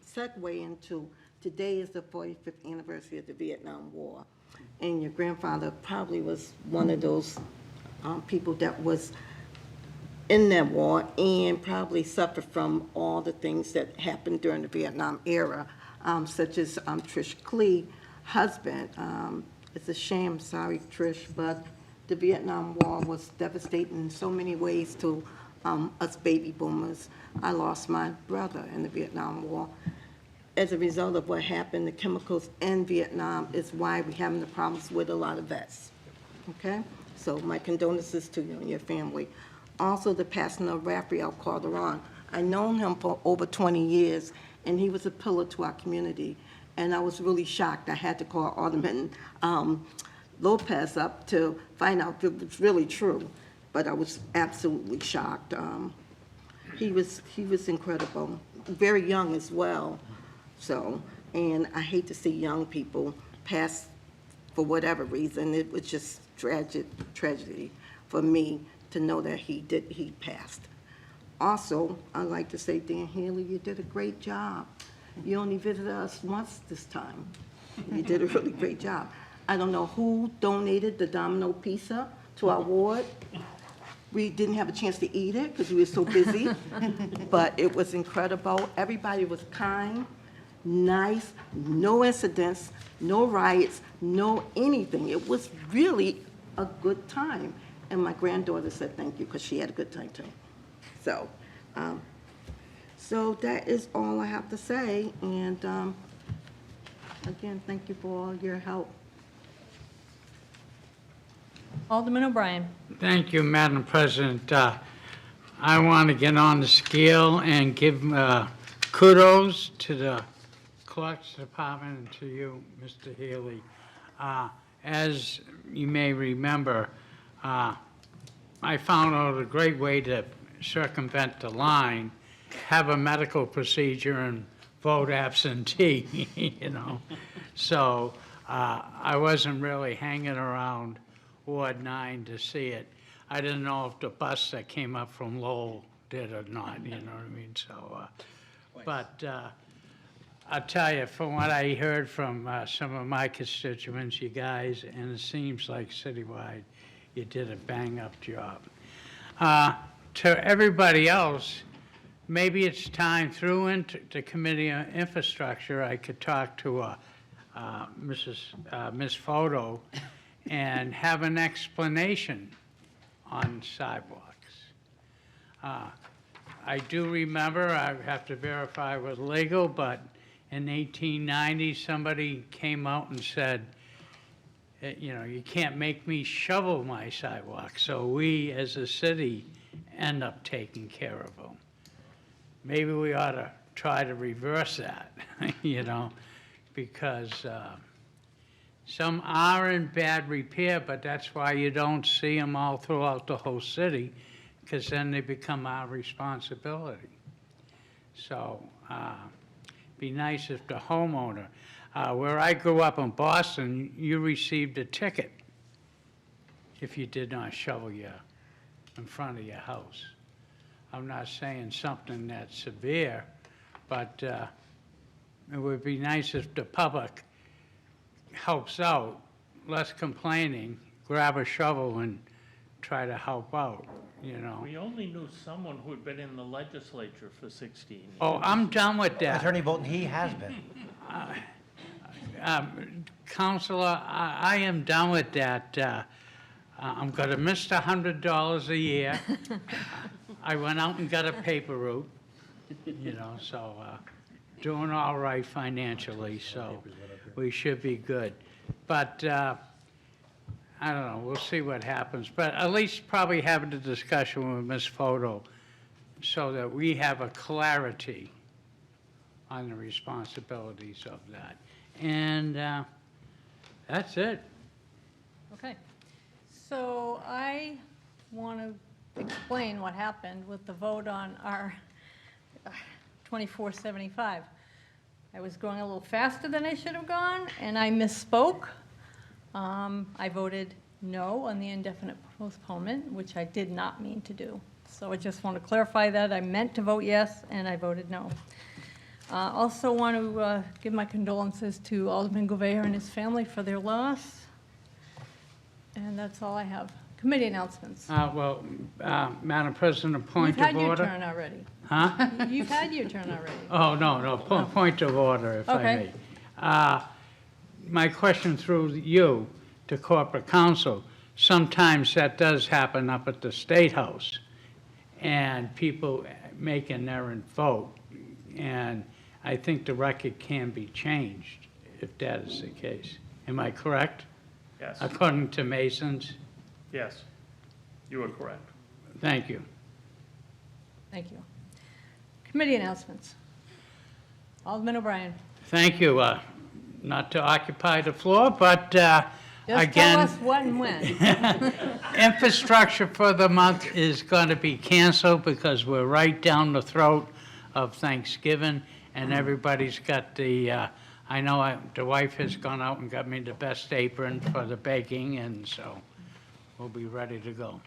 Segue into today is the 45th anniversary of the Vietnam War, and your grandfather probably was one of those people that was in that war and probably suffered from all the things that happened during the Vietnam era, such as Trish Clee's husband. It's a shame, sorry, Trish, but the Vietnam War was devastating in so many ways to us baby boomers. I lost my brother in the Vietnam War. As a result of what happened, the chemicals in Vietnam is why we're having the problems with a lot of vets, okay? So my condolences to you and your family. Also, the passing of Rafael Calderon. I known him for over 20 years, and he was a pillar to our community. And I was really shocked. I had to call Alderman Lopez up to find out if it was really true, but I was absolutely shocked. He was incredible, very young as well. So, and I hate to see young people pass for whatever reason. It was just tragedy for me to know that he passed. Also, I'd like to say, Dan Healy, you did a great job. You only visited us once this time. You did a really great job. I don't know who donated the Domino pizza to our ward. We didn't have a chance to eat it because we were so busy, but it was incredible. Everybody was kind, nice, no incidents, no riots, no anything. It was really a good time. And my granddaughter said thank you because she had a good time too. So that is all I have to say. And again, thank you for all your help. Alderman O'Brien. Thank you, Madam President. I want to get on the scale and give kudos to the Clerk's Department and to you, Mr. Healy. As you may remember, I found out a great way to circumvent the line, have a medical procedure and vote absentee, So I wasn't really hanging around Ward 9 to see it. I didn't know if the bus that came up from Lowell did or not, you know what I mean? So, but I'll tell you, from what I heard from some of my constituents, you guys, and it seems like citywide, you did a bang-up job. To everybody else, maybe it's time through into the Committee on Infrastructure, I could talk to Ms. Photo and have an explanation on sidewalks. I do remember, I have to verify with legal, but in 1890, somebody came out and said, you can't make me shovel my sidewalk. So we, as a city end up taking care of them. Maybe we ought to try to reverse that, you know, because some are in bad repair, but that's why you don't see them all throughout the whole city, because then they become our responsibility. So, be nice if the homeowner, where I grew up in Boston, you received a ticket if you did not shovel in front of your house. I'm not saying something that's severe, but it would be nice if the public helps out, less complaining, grab a shovel and try to help out, you know. We only knew someone who had been in the legislature for 16 years. Oh, I'm done with that. Attorney Bolton, he has been. Counselor, I am done with that. I'm going to miss the $100 a year. I went out and got a paper route, you know, so doing all right financially, so we should be good. But I don't know, we'll see what happens. But at least probably having a discussion with Ms. Foto so that we have a clarity on the responsibilities of that. And that's it. Okay. So I want to explain what happened with the vote on our 2475. I was going a little faster than I should have gone, and I misspoke. I voted no on the indefinite postponement, which I did not mean to do. So I just want to clarify that. I meant to vote yes, and I voted no. Also want to give my condolences to Alderman Gouveia and his family for their loss. And that's all I have. Committee announcements. Madam President, a point of order. You've had your turn already. Huh? You've had your turn already. Oh, no, point of order, if I Okay. may. My question through you to corporate counsel, sometimes that does happen up at the State House, and people make an errant vote, and I think the record can be changed if that is the case. Am I correct? Yes. According to Masons? Yes, you are correct. Thank you. Thank you. Committee announcements. Alderman O'Brien. Thank you. Not to occupy the floor, but Just tell again, us what and when. infrastructure for the month is going to be canceled because we're right down the throat of Thanksgiving, and everybody's got the, I know the wife has gone out and got me the best apron for the baking, and so we'll be ready to go.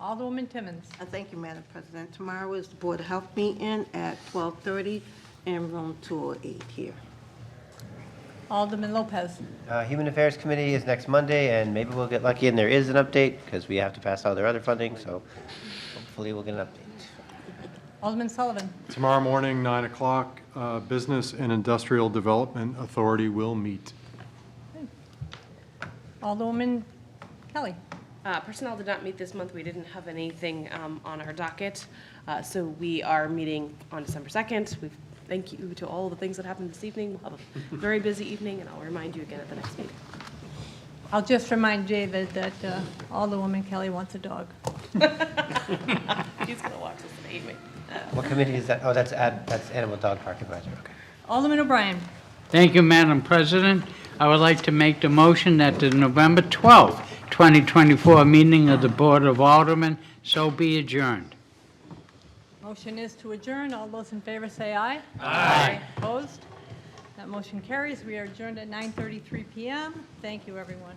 Alderwoman Timmons. Thank you, Madam President. Tomorrow is the Board of Health meeting at 12:30 in room 208 here. Alderman Lopez. Human Affairs Committee is next Monday, and maybe we'll get lucky and there is an update because we have to pass out their other funding, so hopefully we'll get an update. Alderman Sullivan. Tomorrow morning, 9 o'clock, Business and Industrial Development Authority will meet. Alderwoman Kelly. Personnel did not meet this month. We didn't have anything on our docket. So we are meeting on December 2nd. Thank you to all the things that happened this evening. We'll have a very busy evening, and I'll remind you again at the next meeting. I'll just remind David that Alderwoman Kelly wants a dog. He's going to watch this and hate me. What committee is that? Oh, that's Animal Dog Park Advisory, okay. Alderman O'Brien. Thank you, Madam President. I would like to make the motion that the November 12th, 2024 meeting of the Board of Aldermen so be adjourned. Motion is to adjourn. All those in favor say aye. Aye. Opposed? That motion carries. We are adjourned at 9:33 p.m. Thank you, everyone.